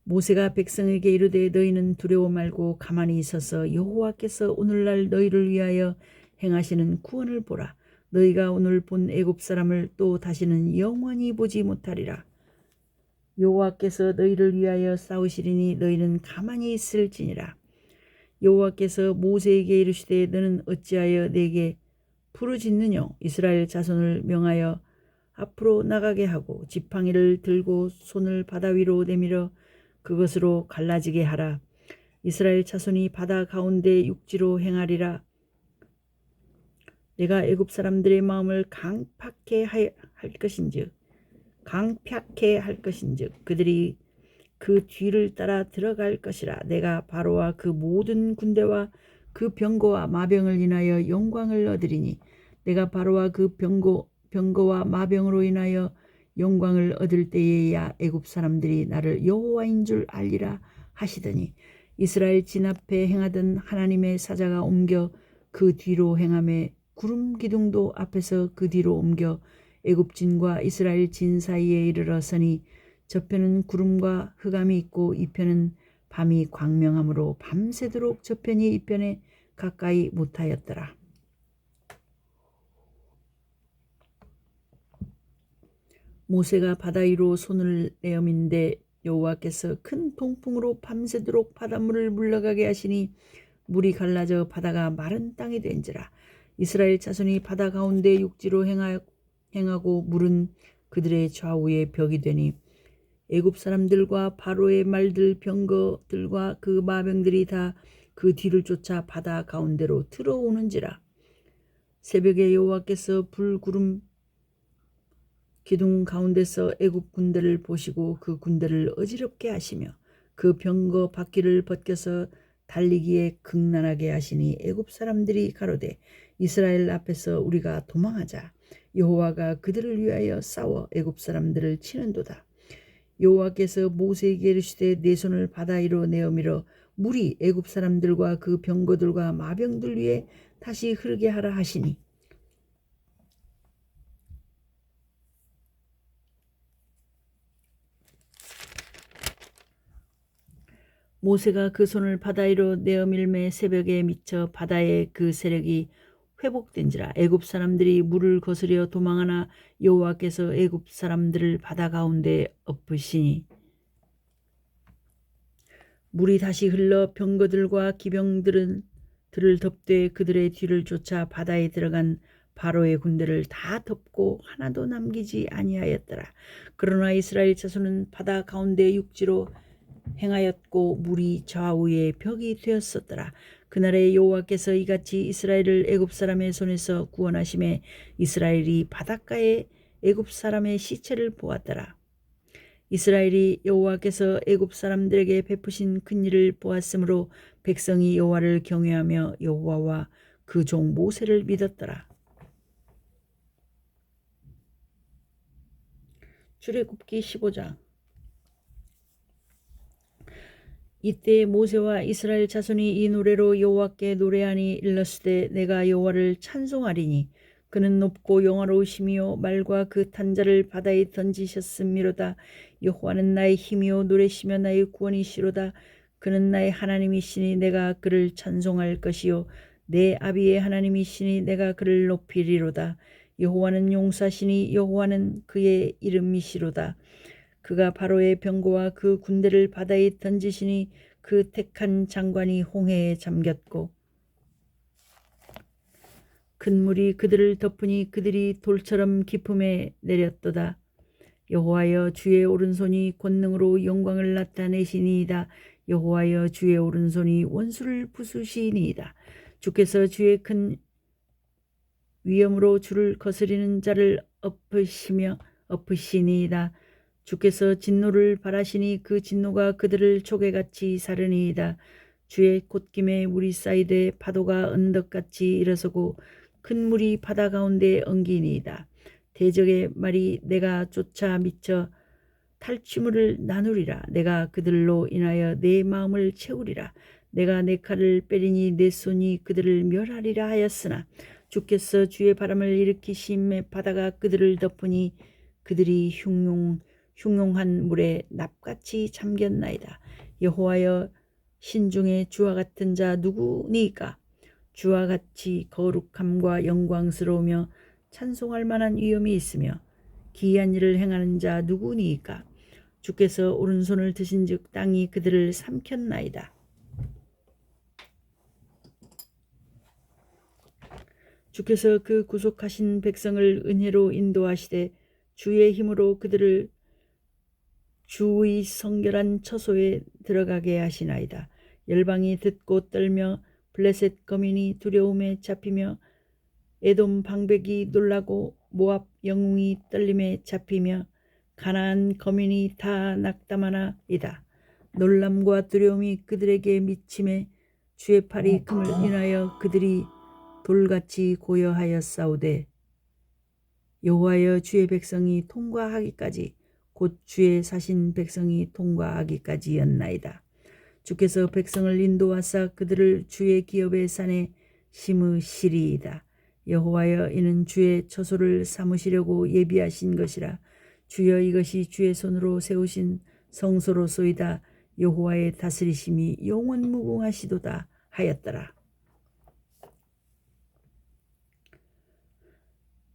모세가 백성에게 이르되 너희는 두려워 말고 가만히 있어서 여호와께서 오늘날 너희를 위하여 행하시는 구원을 보라. 너희가 오늘 본 애굽 사람을 또 다시는 영원히 보지 못하리라. 여호와께서 너희를 위하여 싸우시리니 너희는 가만히 있을지니라. 여호와께서 모세에게 이르시되 너는 어찌하여 내게 부르짖느뇨. 이스라엘 자손을 명하여 앞으로 나가게 하고 지팡이를 들고 손을 바다 위로 내밀어 그것으로 갈라지게 하라. 이스라엘 자손이 바다 가운데 육지로 행하리라. 내가 애굽 사람들의 마음을 강팍해 할 것인즉 그들이 그 뒤를 따라 들어갈 것이라. 내가 바로와 그 모든 군대와 그 병거와 마병을 인하여 영광을 얻으리니 내가 바로와 그 병거와 마병으로 인하여 영광을 얻을 때에야 애굽 사람들이 나를 여호와인 줄 알리라 하시더니 이스라엘 진 앞에 행하던 하나님의 사자가 옮겨 그 뒤로 행함에 구름 기둥도 앞에서 그 뒤로 옮겨 애굽 진과 이스라엘 진 사이에 이르러서니 저편은 구름과 흑암이 있고 이편은 밤이 광명함으로 밤새도록 저편이 이편에 가까이 못하였더라. 모세가 바다 위로 손을 내어민데 여호와께서 큰 동풍으로 밤새도록 바닷물을 물러가게 하시니 물이 갈라져 바다가 마른 땅이 된지라. 이스라엘 자손이 바다 가운데 육지로 행하고 물은 그들의 좌우에 벽이 되니 애굽 사람들과 바로의 말들 병거들과 그 마병들이 다 그 뒤를 쫓아 바다 가운데로 들어오는지라. 새벽에 여호와께서 불구름 기둥 가운데서 애굽 군대를 보시고 그 군대를 어지럽게 하시며 그 병거 바퀴를 벗겨서 달리기에 극난하게 하시니 애굽 사람들이 가로되 이스라엘 앞에서 우리가 도망하자. 여호와가 그들을 위하여 싸워 애굽 사람들을 치는도다. 여호와께서 모세에게 이르시되 내 손을 바다 위로 내어밀어 물이 애굽 사람들과 그 병거들과 마병들 위에 다시 흐르게 하라 하시니 모세가 그 손을 바다 위로 내어밀매 새벽에 미쳐 바다의 그 세력이 회복된지라. 애굽 사람들이 물을 거스려 도망하나 여호와께서 애굽 사람들을 바다 가운데 엎으시니 물이 다시 흘러 병거들과 기병들을 덮되 그들의 뒤를 쫓아 바다에 들어간 바로의 군대를 다 덮고 하나도 남기지 아니하였더라. 그러나 이스라엘 자손은 바다 가운데 육지로 행하였고 물이 좌우에 벽이 되었었더라. 그날에 여호와께서 이같이 이스라엘을 애굽 사람의 손에서 구원하심에 이스라엘이 바닷가에 애굽 사람의 시체를 보았더라. 이스라엘이 여호와께서 애굽 사람들에게 베푸신 큰 일을 보았으므로 백성이 여호와를 경외하며 여호와와 그 종 모세를 믿었더라. 출애굽기 15장. 이때 모세와 이스라엘 자손이 이 노래로 여호와께 노래하니 일렀으되 내가 여호와를 찬송하리니 그는 높고 영화로우시며 말과 그 탄자를 바다에 던지셨음이로다. 여호와는 나의 힘이요 노래시며 나의 구원이시로다. 그는 나의 하나님이시니 내가 그를 찬송할 것이요 내 아비의 하나님이시니 내가 그를 높이리로다. 여호와는 용사시니 여호와는 그의 이름이시로다. 그가 바로의 병거와 그 군대를 바다에 던지시니 그 택한 장관이 홍해에 잠겼고 큰 물이 그들을 덮으니 그들이 돌처럼 깊음에 내렸도다. 여호와여 주의 오른손이 권능으로 영광을 나타내시니이다. 여호와여 주의 오른손이 원수를 부수시니이다. 주께서 주의 큰 위엄으로 주를 거스리는 자를 엎으시니이다. 주께서 진노를 발하시니 그 진노가 그들을 조개같이 사르니이다. 주의 콧김에 물이 쌓이되 파도가 언덕같이 일어서고 큰 물이 바다 가운데 엉기니이다. 대적의 말이 내가 쫓아 미쳐 탈취물을 나누리라. 내가 그들로 인하여 내 마음을 채우리라. 내가 내 칼을 빼리니 내 손이 그들을 멸하리라 하였으나 주께서 주의 바람을 일으키심에 바다가 그들을 덮으니 그들이 흉용한 물에 납같이 잠겼나이다. 여호와여 신중에 주와 같은 자 누구니까? 주와 같이 거룩함과 영광스러우며 찬송할 만한 위엄이 있으며 기이한 일을 행하는 자 누구니까? 주께서 오른손을 드신즉 땅이 그들을 삼켰나이다. 주께서 그 구속하신 백성을 은혜로 인도하시되 주의 힘으로 그들을 주의 성결한 처소에 들어가게 하시나이다. 열방이 듣고 떨며 블레셋 거민이 두려움에 잡히며 에돔 방백이 놀라고 모압 영웅이 떨림에 잡히며 가나안 거민이 다 낙담하나이다. 놀람과 두려움이 그들에게 미침에 주의 팔이 금을 인하여 그들이 돌같이 고여하였사오되 여호와여 주의 백성이 통과하기까지 곧 주의 사신 백성이 통과하기까지였나이다. 주께서 백성을 인도하사 그들을 주의 기업의 산에 심으시리이다. 여호와여 이는 주의 처소를 삼으시려고 예비하신 것이라. 주여 이것이 주의 손으로 세우신 성소로소이다. 여호와의 다스리심이 영원 무궁하시도다 하였더라.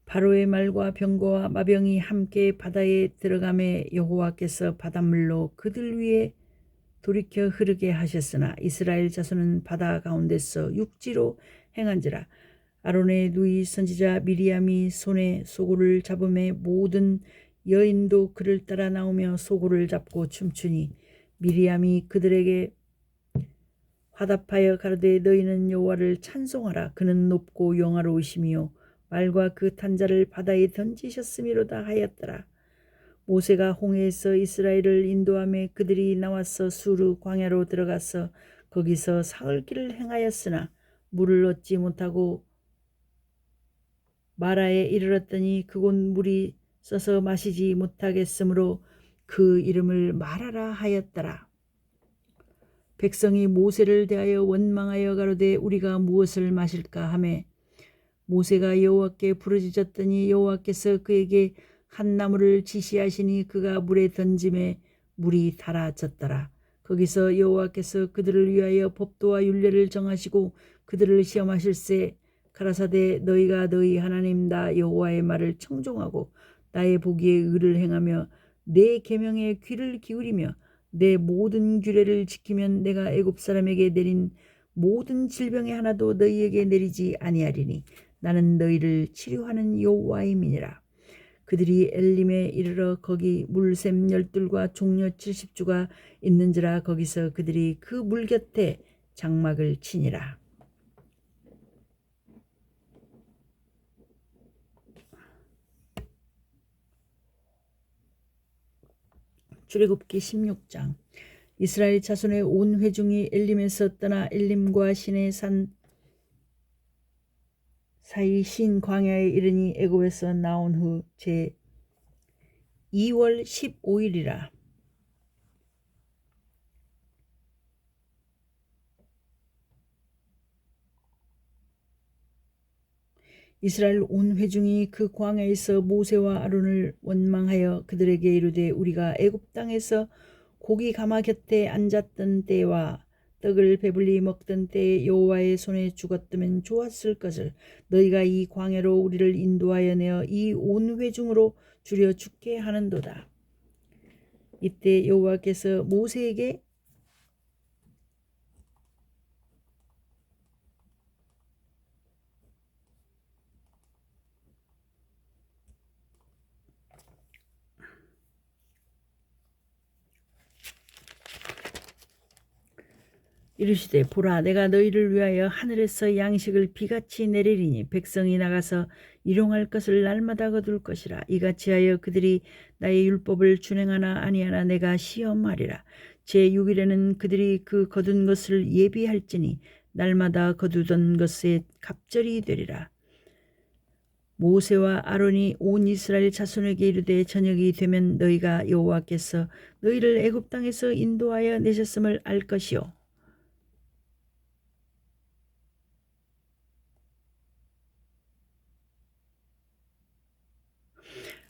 바로의 말과 병거와 마병이 함께 바다에 들어가매 여호와께서 바닷물로 그들 위에 돌이켜 흐르게 하셨으나 이스라엘 자손은 바다 가운데서 육지로 행한지라. 아론의 누이 선지자 미리암이 손에 소고를 잡음에 모든 여인도 그를 따라 나오며 소고를 잡고 춤추니 미리암이 그들에게 화답하여 가로되 너희는 여호와를 찬송하라. 그는 높고 영화로우시며 말과 그 탄자를 바다에 던지셨음이로다 하였더라. 모세가 홍해에서 이스라엘을 인도하며 그들이 나와서 수르 광야로 들어가서 거기서 사흘 길을 행하였으나 물을 얻지 못하고 마라에 이르렀더니 그곳 물이 써서 마시지 못하겠으므로 그 이름을 마라라 하였더라. 백성이 모세를 대하여 원망하여 가로되 우리가 무엇을 마실까 하매 모세가 여호와께 부르짖었더니 여호와께서 그에게 한 나무를 지시하시니 그가 물에 던짐에 물이 달아졌더라. 거기서 여호와께서 그들을 위하여 법도와 율례를 정하시고 그들을 시험하실세 가라사대 너희가 너희 하나님 나 여호와의 말을 청종하고 나의 보기에 의를 행하며 내 계명에 귀를 기울이며 내 모든 규례를 지키면 내가 애굽 사람에게 내린 모든 질병의 하나도 너희에게 내리지 아니하리니 나는 너희를 치료하는 여호와임이니라. 그들이 엘림에 이르러 거기 물샘 12과 종려 70주가 있는지라. 거기서 그들이 그 물 곁에 장막을 치니라. 출애굽기 16장. 이스라엘 자손의 온 회중이 엘림에서 떠나 엘림과 신의 산 사이 신 광야에 이르니 애굽에서 나온 후 제 2월 15일이라. 이스라엘 온 회중이 그 광야에서 모세와 아론을 원망하여 그들에게 이르되 우리가 애굽 땅에서 고기 가마 곁에 앉았던 때와 떡을 배불리 먹던 때에 여호와의 손에 죽었다면 좋았을 것을 너희가 이 광야로 우리를 인도하여 내어 이 온 회중으로 줄여 죽게 하는도다. 이때 여호와께서 모세에게 이르시되 보라 내가 너희를 위하여 하늘에서 양식을 비같이 내리리니 백성이 나가서 일용할 것을 날마다 거둘 것이라. 이같이 하여 그들이 나의 율법을 준행하나 아니하나 내가 시험하리라. 제6일에는 그들이 그 거둔 것을 예비할지니 날마다 거두던 것에 갑절이 되리라. 모세와 아론이 온 이스라엘 자손에게 이르되 저녁이 되면 너희가 여호와께서 너희를 애굽 땅에서 인도하여 내셨음을 알 것이요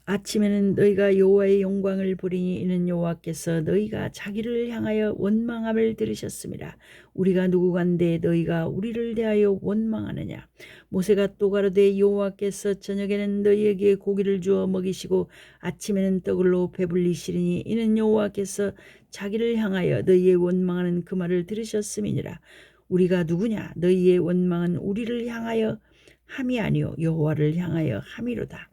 아침에는 너희가 여호와의 영광을 보리니 이는 여호와께서 너희가 자기를 향하여 원망함을 들으셨음이라. 우리가 누구간데 너희가 우리를 대하여 원망하느냐. 모세가 또 가로되 여호와께서 저녁에는 너희에게 고기를 주어 먹이시고 아침에는 떡으로 배불리시리니 이는 여호와께서 자기를 향하여 너희의 원망하는 그 말을 들으셨음이니라. 우리가 누구냐. 너희의 원망은 우리를 향하여 함이 아니요 여호와를 향하여 함이로다.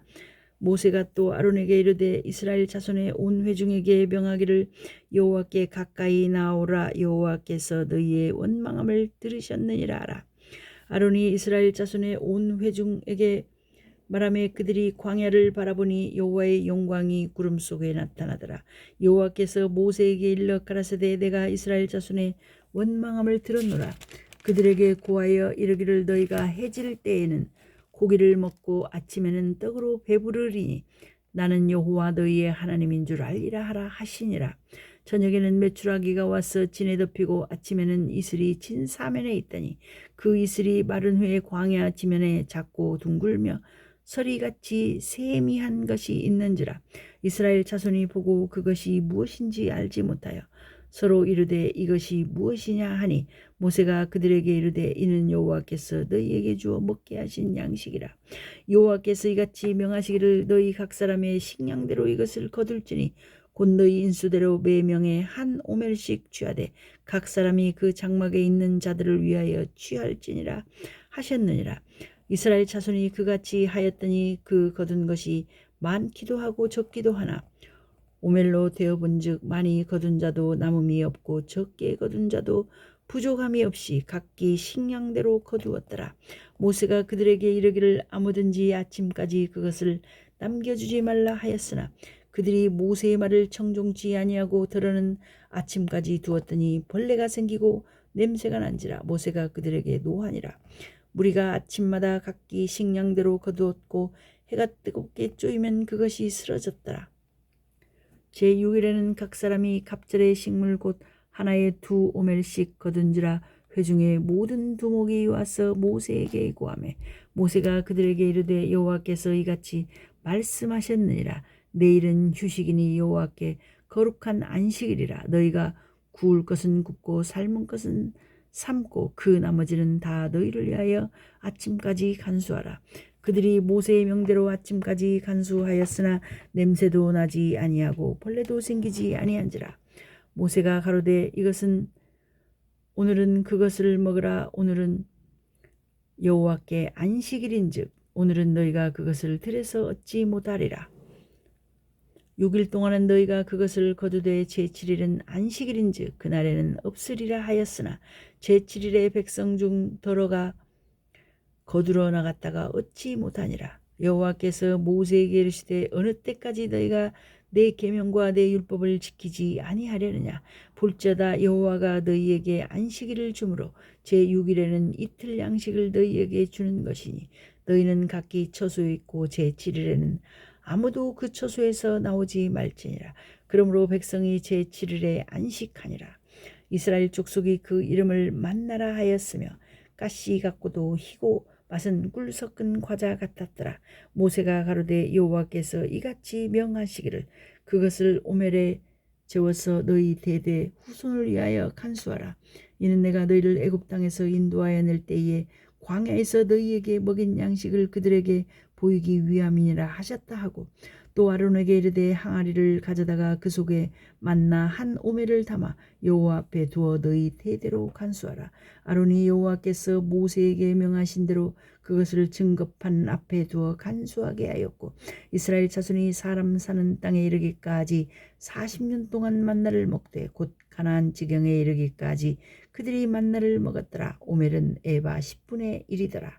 모세가 또 아론에게 이르되 이스라엘 자손의 온 회중에게 명하기를 여호와께 가까이 나오라. 여호와께서 너희의 원망함을 들으셨느니라 하라. 아론이 이스라엘 자손의 온 회중에게 말하며 그들이 광야를 바라보니 여호와의 영광이 구름 속에 나타나더라. 여호와께서 모세에게 일러 가라사대 내가 이스라엘 자손의 원망함을 들었노라. 그들에게 고하여 이르기를 너희가 해질 때에는 고기를 먹고 아침에는 떡으로 배부르리니 나는 여호와 너희의 하나님인 줄 알리라 하라 하시니라. 저녁에는 메추라기가 와서 진에 덮이고 아침에는 이슬이 진 사면에 있더니 그 이슬이 마른 후에 광야 지면에 작고 둥글며 서리같이 세미한 것이 있는지라. 이스라엘 자손이 보고 그것이 무엇인지 알지 못하여 서로 이르되 이것이 무엇이냐 하니 모세가 그들에게 이르되 이는 여호와께서 너희에게 주어 먹게 하신 양식이라. 여호와께서 이같이 명하시기를 너희 각 사람의 식량대로 이것을 거둘지니 곧 너희 인수대로 매명에 한 오멜씩 취하되 각 사람이 그 장막에 있는 자들을 위하여 취할지니라 하셨느니라. 이스라엘 자손이 그같이 하였더니 그 거둔 것이 많기도 하고 적기도 하나 오멜로 되어본즉 많이 거둔 자도 남음이 없고 적게 거둔 자도 부족함이 없이 각기 식량대로 거두었더라. 모세가 그들에게 이르기를 아무든지 아침까지 그것을 남겨주지 말라 하였으나 그들이 모세의 말을 청종치 아니하고 더러는 아침까지 두었더니 벌레가 생기고 냄새가 난지라. 모세가 그들에게 노하니라. 무리가 아침마다 각기 식량대로 거두었고 해가 뜨겁게 쪼이면 그것이 쓰러졌더라. 제6일에는 각 사람이 갑절의 식물 곧 하나에 2오멜씩 거둔지라. 회중의 모든 두목이 와서 모세에게 구하매 모세가 그들에게 이르되 여호와께서 이같이 말씀하셨느니라. 내일은 휴식이니 여호와께 거룩한 안식일이라. 너희가 구울 것은 굽고 삶은 것은 삶고 그 나머지는 다 너희를 위하여 아침까지 간수하라. 그들이 모세의 명대로 아침까지 간수하였으나 냄새도 나지 아니하고 벌레도 생기지 아니한지라. 모세가 가로되 이것은 오늘은 그것을 먹으라. 오늘은 여호와께 안식일인즉 오늘은 너희가 그것을 들에서 얻지 못하리라. 6일 동안은 너희가 그것을 거두되 제7일은 안식일인즉 그날에는 없으리라 하였으나 제7일에 백성 중 더러가 거두러 나갔다가 얻지 못하니라. 여호와께서 모세에게 이르시되 어느 때까지 너희가 내 계명과 내 율법을 지키지 아니하려느냐. 볼지어다 여호와가 너희에게 안식일을 주므로 제6일에는 이틀 양식을 너희에게 주는 것이니 너희는 각기 처소에 있고 제7일에는 아무도 그 처소에서 나오지 말지니라. 그러므로 백성이 제7일에 안식하니라. 이스라엘 족속이 그 이름을 만나라 하였으며 가시 같고도 희고 맛은 꿀 섞은 과자 같았더라. 모세가 가로되 여호와께서 이같이 명하시기를 그것을 오멜에 재워서 너희 대대 후손을 위하여 간수하라. 이는 내가 너희를 애굽 땅에서 인도하여 낼 때에 광야에서 너희에게 먹인 양식을 그들에게 보이기 위함이니라 하셨다 하고 또 아론에게 이르되 항아리를 가져다가 그 속에 만나 한 오멜을 담아 여호와 앞에 두어 너희 대대로 간수하라. 아론이 여호와께서 모세에게 명하신 대로 그것을 증거판 앞에 두어 간수하게 하였고 이스라엘 자손이 사람 사는 땅에 이르기까지 40년 동안 만나를 먹되 곧 가나안 지경에 이르기까지 그들이 만나를 먹었더라. 오멜은 에바 10분의 1이더라.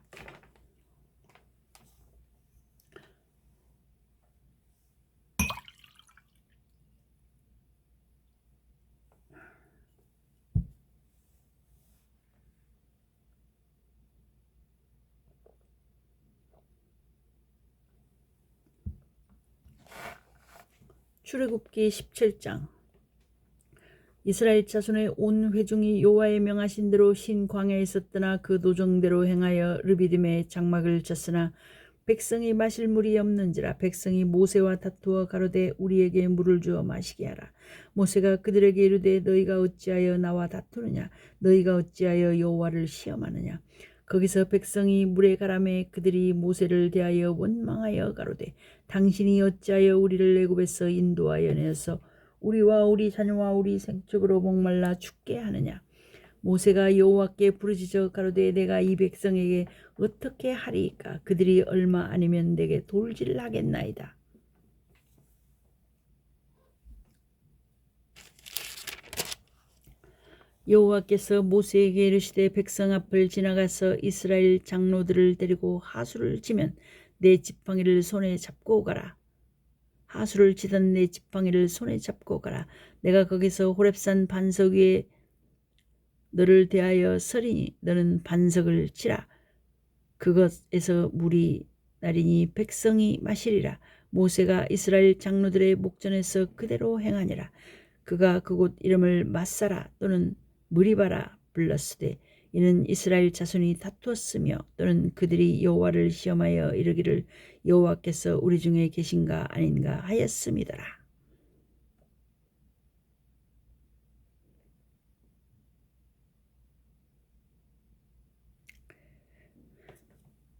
출애굽기 17장. 이스라엘 자손의 온 회중이 여호와의 명하신 대로 신 광야에 있었더나 그 도정대로 행하여 르비딤의 장막을 쳤으나 백성이 마실 물이 없는지라. 백성이 모세와 다투어 가로되 우리에게 물을 주어 마시게 하라. 모세가 그들에게 이르되 너희가 어찌하여 나와 다투느냐. 너희가 어찌하여 여호와를 시험하느냐. 거기서 백성이 물에 가라매 그들이 모세를 대하여 원망하여 가로되 당신이 어찌하여 우리를 애굽에서 인도하여 내어서 우리와 우리 자녀와 우리 생축으로 목말라 죽게 하느냐. 모세가 여호와께 부르짖어 가로되 내가 이 백성에게 어떻게 하리이까. 그들이 얼마 아니면 내게 돌질하겠나이다. 여호와께서 모세에게 이르시되 백성 앞을 지나가서 이스라엘 장로들을 데리고 하수를 치면 내 지팡이를 손에 잡고 가라. 하수를 치던 내 지팡이를 손에 잡고 가라. 내가 거기서 호렙산 반석 위에 너를 대하여 서리니 너는 반석을 치라. 그것에서 물이 나리니 백성이 마시리라. 모세가 이스라엘 장로들의 목전에서 그대로 행하니라. 그가 그곳 이름을 마사라 또는 무리바라 불렀으되 이는 이스라엘 자손이 다투었으며 또는 그들이 여호와를 시험하여 이르기를 여호와께서 우리 중에 계신가 아닌가 하였음이더라.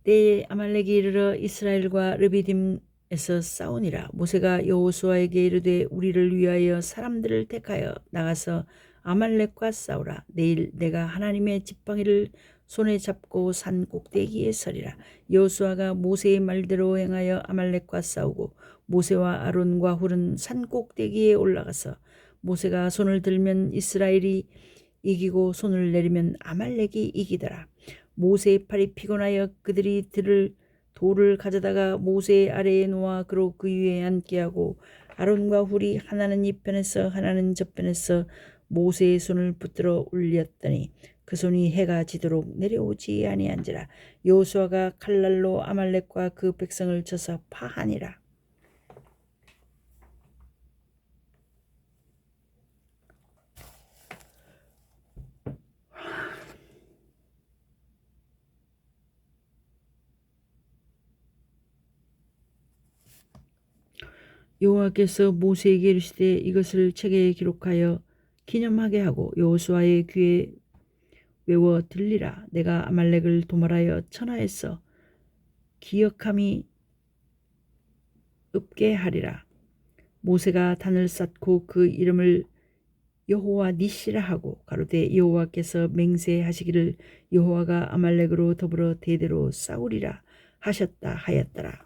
때에 아말렉이 이르러 이스라엘과 르비딤에서 싸우니라. 모세가 여호수아에게 이르되 우리를 위하여 사람들을 택하여 나가서 아말렉과 싸우라. 내일 내가 하나님의 지팡이를 손에 잡고 산 꼭대기에 서리라. 여호수아가 모세의 말대로 행하여 아말렉과 싸우고 모세와 아론과 훌은 산 꼭대기에 올라가서 모세가 손을 들면 이스라엘이 이기고 손을 내리면 아말렉이 이기더라. 모세의 팔이 피곤하여 그들이 돌을 가져다가 모세의 아래에 놓아 그로 그 위에 앉게 하고 아론과 훌이 하나는 이 편에서 하나는 저 편에서 모세의 손을 붙들어 올렸더니 그 손이 해가 지도록 내려오지 아니한지라. 여호수아가 칼날로 아말렉과 그 백성을 쳐서 파하니라. 여호와께서 모세에게 이르시되 이것을 책에 기록하여 기념하게 하고 여호수아의 귀에 외워 들리라. 내가 아말렉을 도말하여 천하에서 기억함이 없게 하리라. 모세가 단을 쌓고 그 이름을 여호와 니시라 하고 가로되 여호와께서 맹세하시기를 여호와가 아말렉으로 더불어 대대로 싸우리라 하셨다 하였더라.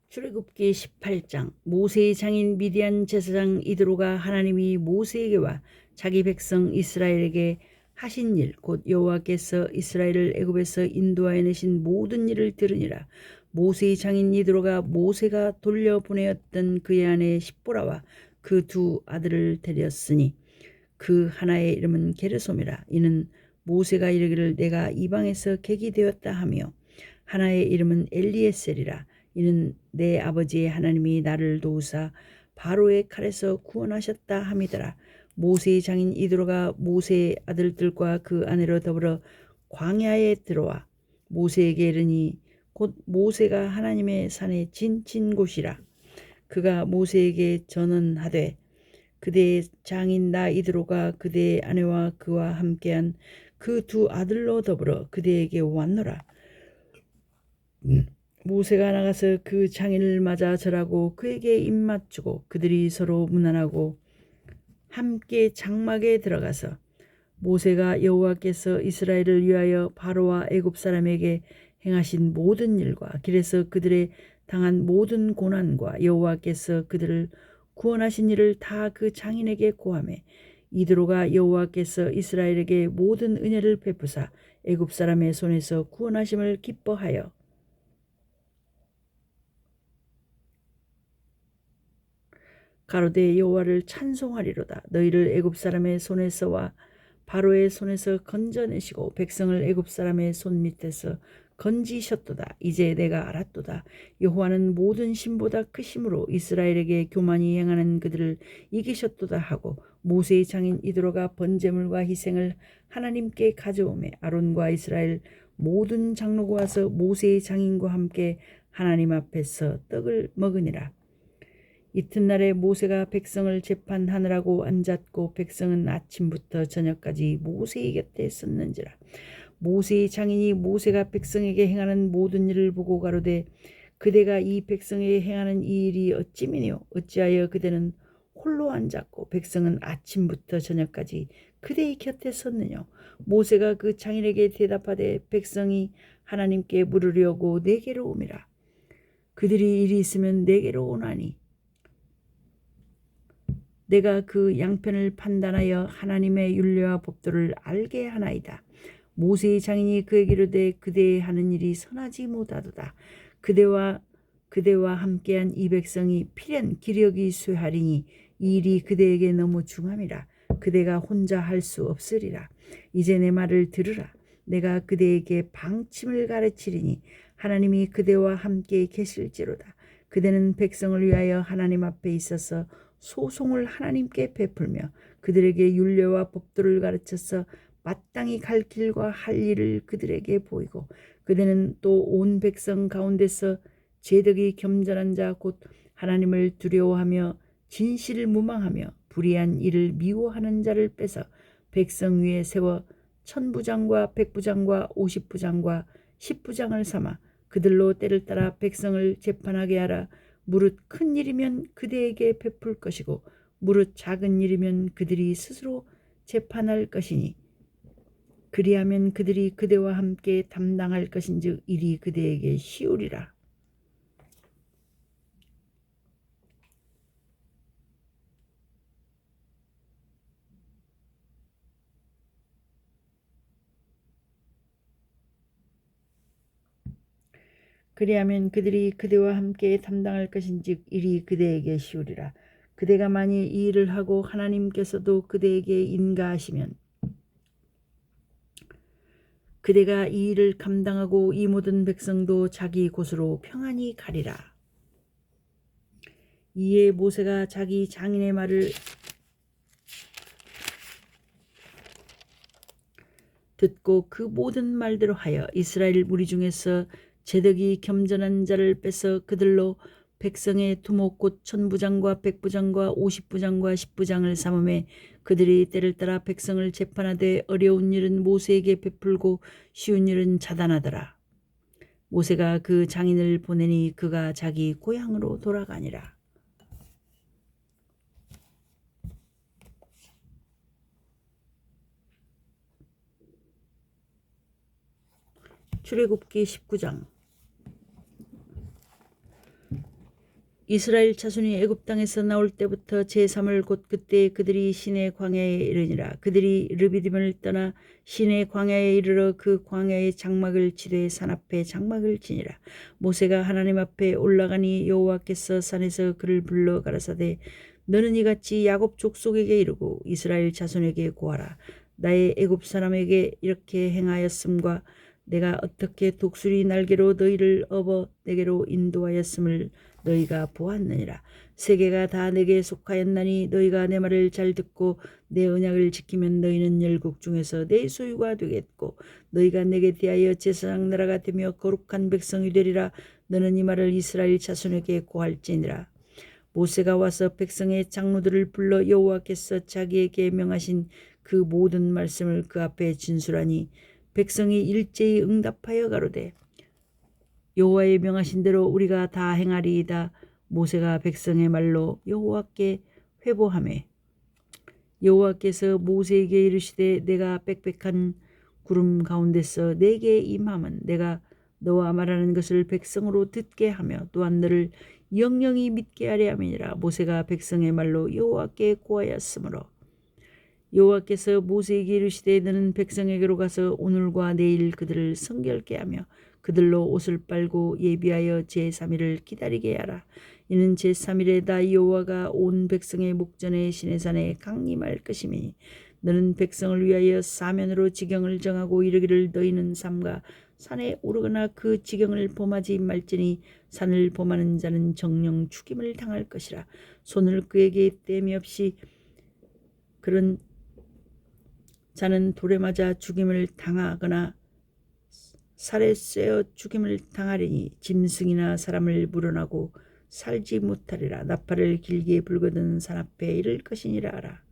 출애굽기 18장. 모세의 장인 미디안 제사장 이드로가 하나님이 모세에게와 자기 백성 이스라엘에게 하신 일 곧 여호와께서 이스라엘을 애굽에서 인도하여 내신 모든 일을 들으니라. 모세의 장인 이드로가 모세가 돌려보내었던 그의 아내 십보라와 그 두 아들을 데렸으니 그 하나의 이름은 게르솜이라. 이는 모세가 이르기를 내가 이방에서 객이 되었다 하며 하나의 이름은 엘리에셀이라. 이는 내 아버지의 하나님이 나를 도우사 바로의 칼에서 구원하셨다 함이더라. 모세의 장인 이드로가 모세의 아들들과 그 아내로 더불어 광야에 들어와 모세에게 이르니 곧 모세가 하나님의 산에 진친 곳이라. 그가 모세에게 전언하되 그대의 장인 나 이드로가 그대의 아내와 그와 함께한 그 두 아들로 더불어 그대에게 왔노라. 모세가 나가서 그 장인을 맞아 절하고 그에게 입맞추고 그들이 서로 문안하고 함께 장막에 들어가서 모세가 여호와께서 이스라엘을 위하여 바로와 애굽 사람에게 행하신 모든 일과 길에서 그들의 당한 모든 고난과 여호와께서 그들을 구원하신 일을 다 그 장인에게 고하매 이드로가 여호와께서 이스라엘에게 모든 은혜를 베푸사 애굽 사람의 손에서 구원하심을 기뻐하여 가로되 여호와를 찬송하리로다. 너희를 애굽 사람의 손에서와 바로의 손에서 건져내시고 백성을 애굽 사람의 손 밑에서 건지셨도다. 이제 내가 알았도다. 여호와는 모든 신보다 크심으로 이스라엘에게 교만히 행하는 그들을 이기셨도다 하고 모세의 장인 이드로가 번제물과 희생을 하나님께 가져오매 아론과 이스라엘 모든 장로가 와서 모세의 장인과 함께 하나님 앞에서 떡을 먹으니라. 이튿날에 모세가 백성을 재판하느라고 앉았고 백성은 아침부터 저녁까지 모세의 곁에 섰는지라. 모세의 장인이 모세가 백성에게 행하는 모든 일을 보고 가로되 그대가 이 백성에게 행하는 이 일이 어찌미뇨 어찌하여 그대는 홀로 앉았고 백성은 아침부터 저녁까지 그대의 곁에 섰느뇨. 모세가 그 장인에게 대답하되 백성이 하나님께 물으려고 내게로 오미라. 그들이 일이 있으면 내게로 오나니 내가 그 양편을 판단하여 하나님의 율례와 법도를 알게 하나이다. 모세의 장인이 그에게 이르되 그대의 하는 일이 선하지 못하도다. 그대와 함께한 이 백성이 필연 기력이 쇠하리니 이 일이 그대에게 너무 중함이라. 그대가 혼자 할 수 없으리라. 이제 내 말을 들으라. 내가 그대에게 방침을 가르치리니 하나님이 그대와 함께 계실지로다. 그대는 백성을 위하여 하나님 앞에 있어서 소송을 하나님께 베풀며 그들에게 율례와 법도를 가르쳐서 마땅히 갈 길과 할 일을 그들에게 보이고 그대는 또 온 백성 가운데서 제덕이 겸전한 자 곧 하나님을 두려워하며 진실을 무망하며 불의한 일을 미워하는 자를 빼서 백성 위에 세워 천부장과 백부장과 50부장과 10부장을 삼아 그들로 때를 따라 백성을 재판하게 하라. 무릇 큰 일이면 그대에게 베풀 것이고 무릇 작은 일이면 그들이 스스로 재판할 것이니 그리하면 그들이 그대와 함께 담당할 것인즉 일이 그대에게 쉬우리라. 그리하면 그들이 그대와 함께 담당할 것인즉 일이 그대에게 쉬우리라. 그대가 만일 이 일을 하고 하나님께서도 그대에게 인가하시면 그대가 이 일을 감당하고 이 모든 백성도 자기 곳으로 평안히 가리라. 이에 모세가 자기 장인의 말을 듣고 그 모든 말대로 하여 이스라엘 무리 중에서 제덕이 겸전한 자를 빼서 그들로 백성의 두목 곧 천부장과 백부장과 50부장과 10부장을 삼음해 그들이 때를 따라 백성을 재판하되 어려운 일은 모세에게 베풀고 쉬운 일은 자단하더라. 모세가 그 장인을 보내니 그가 자기 고향으로 돌아가니라. 출애굽기 19장. 이스라엘 자손이 애굽 땅에서 나올 때부터 제3월 곧 그때 그들이 시내 광야에 이르니라. 그들이 르비딤을 떠나 시내 광야에 이르러 그 광야의 장막을 치되 산 앞에 장막을 치니라. 모세가 하나님 앞에 올라가니 여호와께서 산에서 그를 불러 가라사대 너는 이같이 야곱 족속에게 이르고 이스라엘 자손에게 고하라. 나의 애굽 사람에게 이렇게 행하였음과 내가 어떻게 독수리 날개로 너희를 업어 내게로 인도하였음을 너희가 보았느니라. 세계가 다 내게 속하였나니 너희가 내 말을 잘 듣고 내 언약을 지키면 너희는 열국 중에서 내 소유가 되겠고 너희가 내게 대하여 제사장 나라가 되며 거룩한 백성이 되리라. 너는 이 말을 이스라엘 자손에게 고할지니라. 모세가 와서 백성의 장로들을 불러 여호와께서 자기에게 명하신 그 모든 말씀을 그 앞에 진술하니 백성이 일제히 응답하여 가로되 여호와의 명하신 대로 우리가 다 행하리이다. 모세가 백성의 말로 여호와께 회보하매 여호와께서 모세에게 이르시되 내가 빽빽한 구름 가운데서 내게 임함은 내가 너와 말하는 것을 백성으로 듣게 하며 또한 너를 영영이 믿게 하려 함이니라. 모세가 백성의 말로 여호와께 고하였으므로 여호와께서 모세에게 이르시되 너는 백성에게로 가서 오늘과 내일 그들을 성결케 하며 그들로 옷을 빨고 예비하여 제3일을 기다리게 하라. 이는 제3일에 나 여호와가 온 백성의 목전에 시내산에 강림할 것이니 너는 백성을 위하여 사면으로 지경을 정하고 이르기를 너희는 삼가 산에 오르거나 그 지경을 범하지 말지니 산을 범하는 자는 정령 죽임을 당할 것이라. 손을 그에게 땜이 없이 그런 자는 돌에 맞아 죽임을 당하거나 살에 쇠어 죽임을 당하리니 짐승이나 사람을 물어나고 살지 못하리라. 나팔을 길게 불거든 산 앞에 이를 것이니라 하라.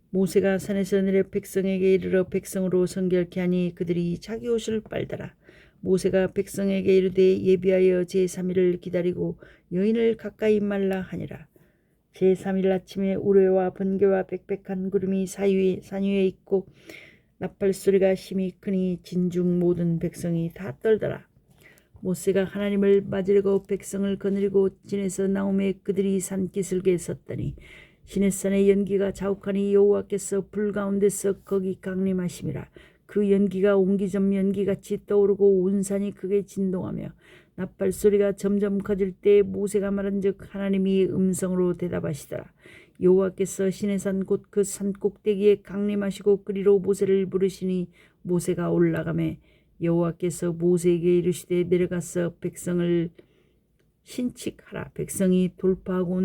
모세가 산에서 내려 백성에게 이르러 백성으로 성결케 하니 그들이 자기 옷을 빨더라. 모세가 백성에게 이르되 예비하여 제3일을 기다리고 여인을 가까이 말라 하니라. 제3일 아침에 우레와 번개와 빽빽한 구름이 산 위에 있고 나팔소리가 심히 크니 진중 모든 백성이 다 떨더라. 모세가 하나님을 맞으려고 백성을 거느리고 진에서 나오매 그들이 산기슭에 섰더니 시내산의 연기가 자욱하니 여호와께서 불 가운데서 거기 강림하심이라. 그 연기가 옹기점 연기같이 떠오르고 온 산이 크게 진동하며 나팔소리가 점점 커질 때 모세가 말한즉 하나님이 음성으로 대답하시더라. 여호와께서 시내산 곧 그 산 꼭대기에 강림하시고 그리로 모세를 부르시니 모세가 올라가매 여호와께서 모세에게 이르시되 내려가서 백성을 신칙하라. 백성이 돌파하고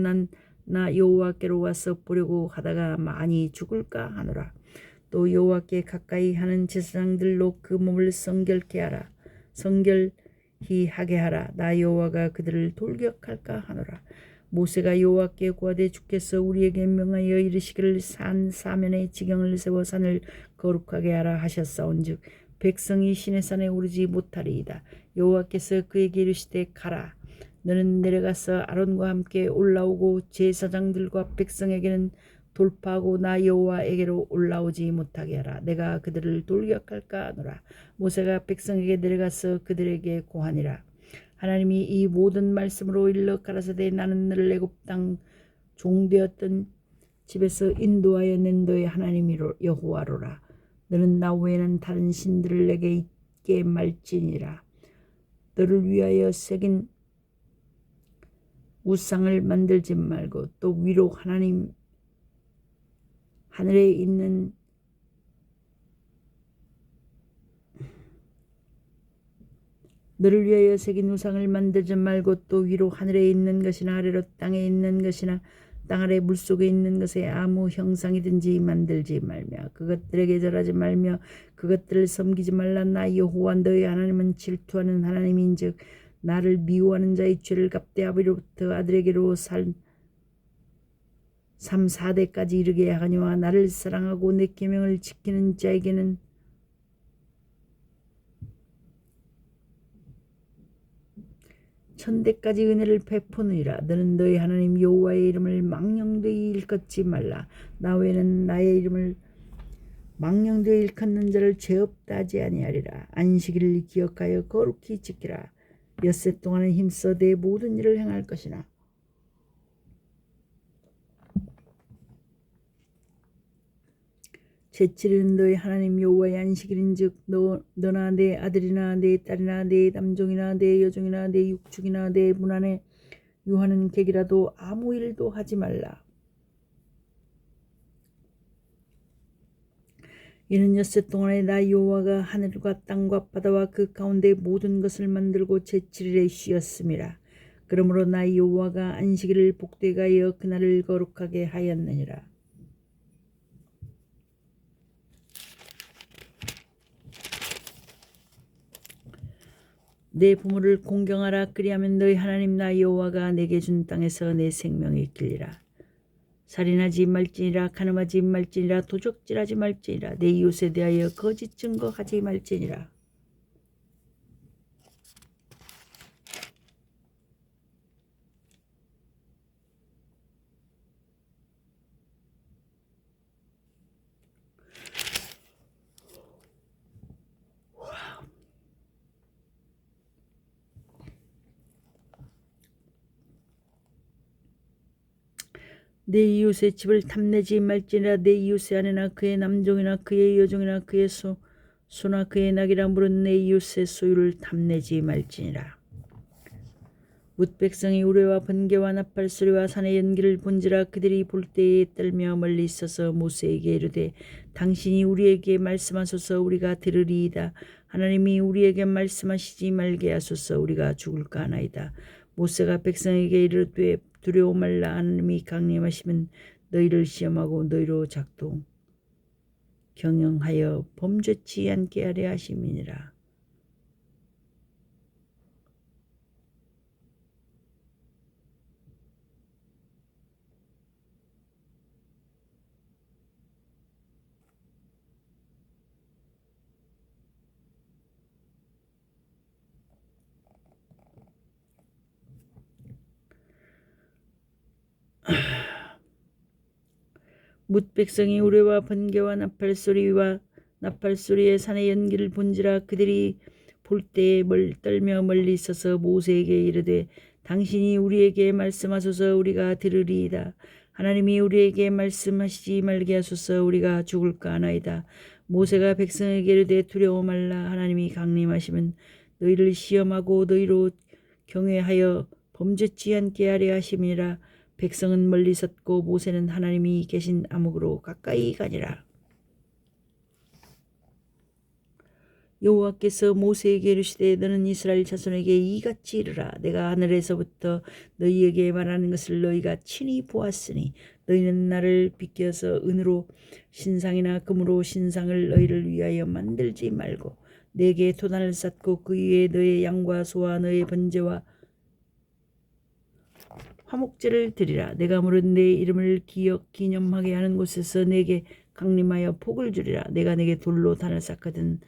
나 여호와께로 와서 보려고 하다가 많이 죽을까 하노라. 또 여호와께 가까이 하는 제사장들로 그 몸을 성결케 하라. 성결히 하게 하라. 나 여호와가 그들을 돌격할까 하노라. 모세가 여호와께 고하되 주께서 우리에게 명하여 이르시기를 산 사면에 지경을 세워 산을 거룩하게 하라 하셨사온즉 백성이 시내산에 오르지 못하리이다. 여호와께서 그에게 이르시되 가라. 너는 내려가서 아론과 함께 올라오고 제사장들과 백성에게는 돌파하고 나 여호와에게로 올라오지 못하게 하라. 내가 그들을 돌격할까 하노라. 모세가 백성에게 내려가서 그들에게 고하니라. 하나님이 이 모든 말씀으로 일러 가라사대 나는 너를 애굽 땅 종되었던 집에서 인도하여 낸 너의 하나님이로 여호와로라. 너는 나 외에는 다른 신들을 내게 있게 말지니라. 너를 위하여 새긴 우상을 만들지 말고 또 위로 하나님 하늘에 있는 너를 위하여 새긴 우상을 만들지 말고 또 위로 하늘에 있는 것이나 아래로 땅에 있는 것이나 땅 아래 물속에 있는 것에 아무 형상이든지 만들지 말며 그것들에게 절하지 말며 그것들을 섬기지 말라. 나 여호와 너의 하나님은 질투하는 하나님인즉 나를 미워하는 자의 죄를 갚되 아버지로부터 아들에게로 3, 4대까지 이르게 하거니와 나를 사랑하고 내 계명을 지키는 자에게는 천대까지 은혜를 베푸느니라. 너는 너희 하나님 여호와의 이름을 망령되이 일컫지 말라. 나 외에는 나의 이름을 망령되이 일컫는 자를 죄 없다 하지 아니하리라. 안식일을 기억하여 거룩히 지키라. 엿새 동안은 힘써 내 모든 일을 행할 것이나 제7일은 너희 하나님 여호와의 안식일인즉 너나 내 아들이나 내 딸이나 내 남종이나 내 여종이나 내 육축이나 내 문 안에 유하는 객이라도 아무 일도 하지 말라. 이는 엿새 동안에 나 여호와가 하늘과 땅과 바다와 그 가운데 모든 것을 만들고 제7일에 쉬었음이라. 그러므로 나 여호와가 안식일을 복되게 하여 그날을 거룩하게 하였느니라. 내 부모를 공경하라. 그리하면 너희 하나님 나 여호와가 내게 준 땅에서 내 생명이 있으리라. 살인하지 말지니라. 간음하지 말지니라. 도적질하지 말지니라. 내 이웃에 대하여 거짓 증거하지 말지니라. 내 이웃의 집을 탐내지 말지니라. 내 이웃의 아내나 그의 남종이나 그의 여종이나 그의 소나 그의 낙이라 물은 내 이웃의 소유를 탐내지 말지니라. 뭇 백성이 우레와 번개와 나팔 소리와 산의 연기를 본지라. 그들이 볼 때에 떨며 멀리 있어서 모세에게 이르되 당신이 우리에게 말씀하소서 우리가 들으리이다. 하나님이 우리에게 말씀하시지 말게 하소서 우리가 죽을까 하나이다. 모세가 백성에게 이르되 두려워 말라. 하나님이 강림하시면 너희를 시험하고 너희로 작동 경영하여 범죄치 않게 하려 하심이니라. 뭇 백성이 우레와 번개와 나팔 소리에 산의 연기를 본지라. 그들이 볼 때에 떨며 멀리 있어서 모세에게 이르되 당신이 우리에게 말씀하소서 우리가 들으리이다. 하나님이 우리에게 말씀하시지 말게 하소서 우리가 죽을까 하나이다. 모세가 백성에게 이르되 두려워 말라. 하나님이 강림하시면 너희를 시험하고 너희로 경외하여 범죄치 않게 하려 하심이라. 백성은 멀리 섰고 모세는 하나님이 계신 암흑으로 가까이 가니라. 여호와께서 모세에게 이르시되 너는 이스라엘 자손에게 이같이 이르라. 내가 하늘에서부터 너희에게 말하는 것을 너희가 친히 보았으니 너희는 나를 비껴서 은으로 신상이나 금으로 신상을 너희를 위하여 만들지 말고 내게 도단을 쌓고 그 위에 너의 양과 소와 너의 번제와 화목제를 드리라. 내가 물은 내 이름을 기념하게 하는 곳에서 내게 강림하여 복을 주리라. 내가 내게 돌로 단을 쌓거든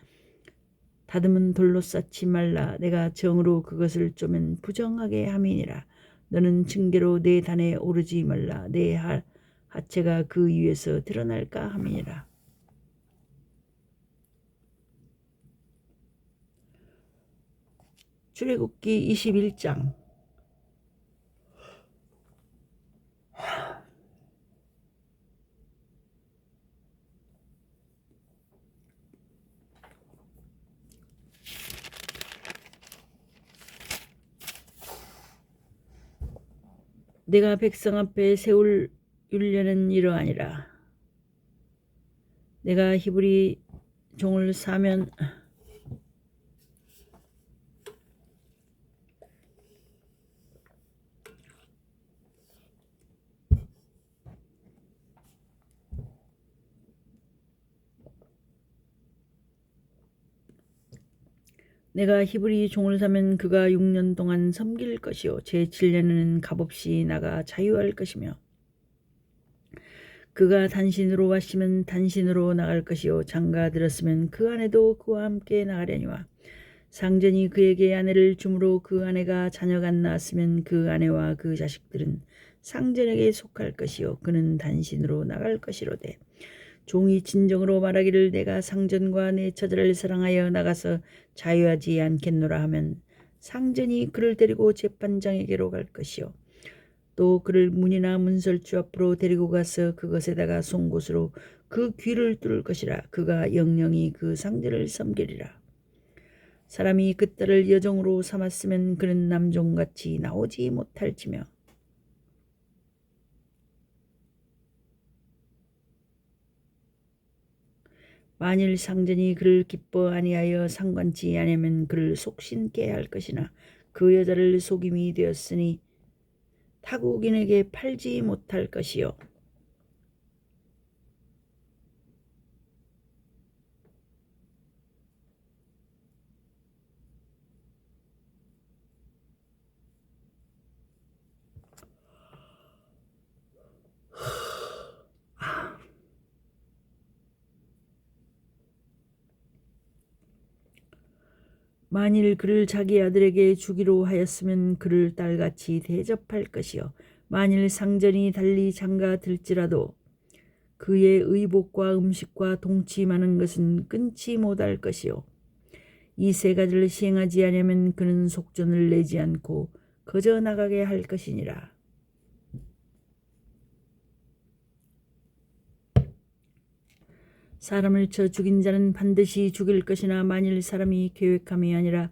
다듬은 돌로 쌓지 말라. 내가 정으로 그것을 쪼면 부정하게 함이니라. 너는 징계로 내 단에 오르지 말라. 내 하체가 그 위에서 드러날까 함이니라. 출애굽기 21장. 내가 백성 앞에 세울 율례는 이러하니라. 내가 히브리 종을 사면 내가 히브리 종을 사면 그가 6년 동안 섬길 것이요 제7년에는 값없이 나가 자유할 것이며 그가 단신으로 왔으면 단신으로 나갈 것이요 장가 들었으면 그 안에도 그와 함께 나가려니와 상전이 그에게 아내를 주므로 그 아내가 자녀가 낳았으면 그 아내와 그 자식들은 상전에게 속할 것이요 그는 단신으로 나갈 것이로되 종이 진정으로 말하기를 내가 상전과 내 처자를 사랑하여 나가서 자유하지 않겠노라 하면 상전이 그를 데리고 재판장에게로 갈 것이요 또 그를 문이나 문설주 앞으로 데리고 가서 그것에다가 송곳으로 그 귀를 뚫을 것이라 그가 영영이 그 상전을 섬기리라. 사람이 그 딸을 여종으로 삼았으면 그는 남종같이 나오지 못할지며 만일 상전이 그를 기뻐 아니하여 상관치 아니하면 그를 속신케 할 것이나 그 여자를 속임이 되었으니 타국인에게 팔지 못할 것이요 만일 그를 자기 아들에게 주기로 하였으면 그를 딸같이 대접할 것이요 만일 상전이 달리 장가들지라도 그의 의복과 음식과 동침하는 것은 끊지 못할 것이요 이 세 가지를 시행하지 않으면 그는 속전을 내지 않고 거저 나가게 할 것이니라. 사람을 쳐 죽인 자는 반드시 죽일 것이나 만일 사람이 계획함이 아니라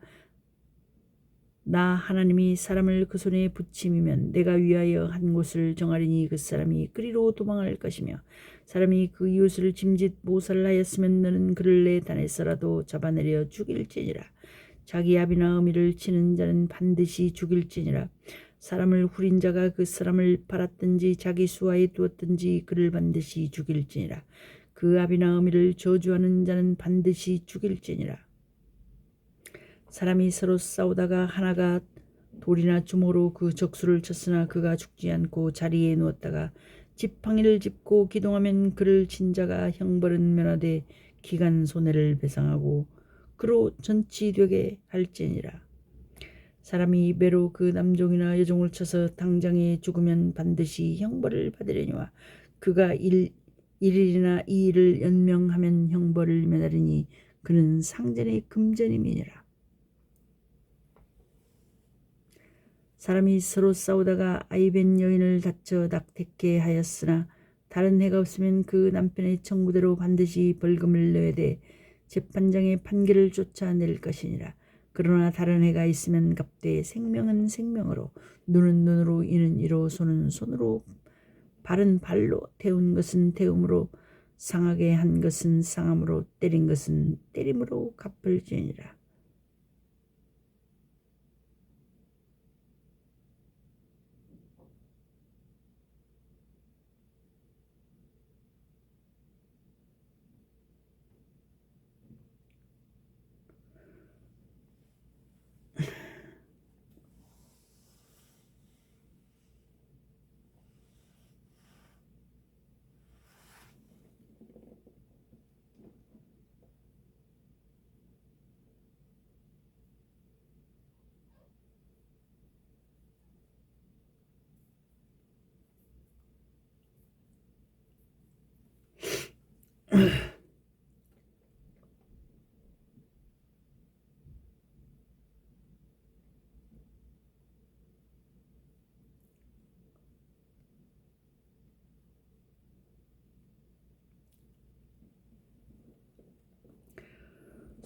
나 하나님이 사람을 그 손에 붙임이면 내가 위하여 한 곳을 정하리니 그 사람이 그리로 도망할 것이며 사람이 그 이웃을 짐짓 모살하였으면 너는 그를 내 단에서라도 잡아내려 죽일지니라. 자기 아비나 어미를 치는 자는 반드시 죽일지니라. 사람을 후린 자가 그 사람을 팔았든지 자기 수하에 두었든지 그를 반드시 죽일지니라. 그 아비나 어미를 저주하는 자는 반드시 죽일지니라. 사람이 서로 싸우다가 하나가 돌이나 주먹으로 그 적수를 쳤으나 그가 죽지 않고 자리에 누웠다가 지팡이를 짚고 기동하면 그를 친 자가 형벌은 면하되 기간 손해를 배상하고 그로 전치되게 할지니라. 사람이 매로 그 남종이나 여종을 쳐서 당장에 죽으면 반드시 형벌을 받으려니와 그가 1일이나 2일을 연명하면 형벌을 면하리니 그는 상전의 금전임이니라. 사람이 서로 싸우다가 아이벤 여인을 다쳐 낙태케 하였으나 다른 해가 없으면 그 남편의 청구대로 반드시 벌금을 내야 돼 재판장의 판결을 쫓아낼 것이니라. 그러나 다른 해가 있으면 갑되 생명은 생명으로 눈은 눈으로 이는 이로 손은 손으로 발은 발로 태운 것은 태움으로 상하게 한 것은 상함으로 때린 것은 때림으로 갚을지니라.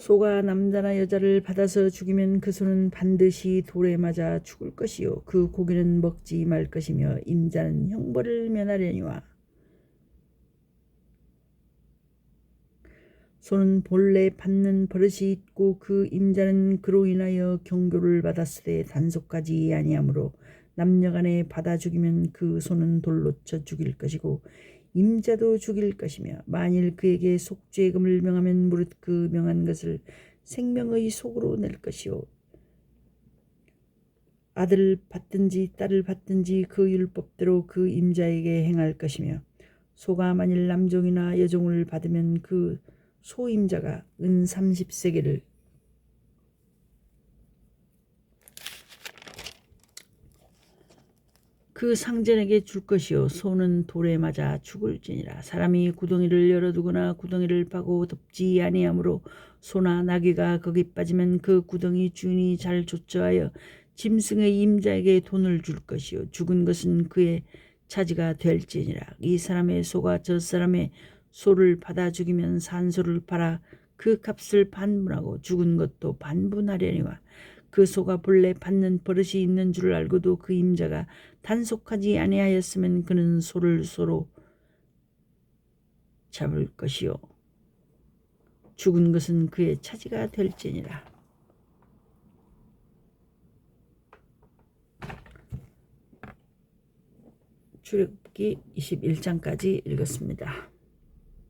소가 남자나 여자를 받아서 죽이면 그 소는 반드시 돌에 맞아 죽을 것이요 그 고기는 먹지 말 것이며 임자는 형벌을 면하려니와 소는 본래 받는 버릇이 있고 그 임자는 그로 인하여 경고를 받았으되 단속하지 아니하므로 남녀간에 받아 죽이면 그 소는 돌로 쳐 죽일 것이고 임자도 죽일 것이며 만일 그에게 속죄금을 명하면 무릇 그 명한 것을 생명의 속으로 낼 것이요 아들을 받든지 딸을 받든지 그 율법대로 그 임자에게 행할 것이며 소가 만일 남종이나 여종을 받으면 그 소임자가 은 30세겔을 그 상전에게 줄 것이요 소는 돌에 맞아 죽을지니라. 사람이 구덩이를 열어두거나 구덩이를 파고 덮지 아니하므로 소나 나귀가 거기 빠지면 그 구덩이 주인이 잘 조처하여 짐승의 임자에게 돈을 줄 것이요 죽은 것은 그의 차지가 될지니라. 이 사람의 소가 저 사람의 소를 받아 죽이면 산 소를 팔아 그 값을 반분하고 죽은 것도 반분하려니와 그 소가 본래 받는 버릇이 있는 줄 알고도 그 임자가 단속하지 아니하였으면 그는 소를 소로 잡을 것이요 죽은 것은 그의 차지가 될지니라. 출애굽기 21장까지 읽었습니다.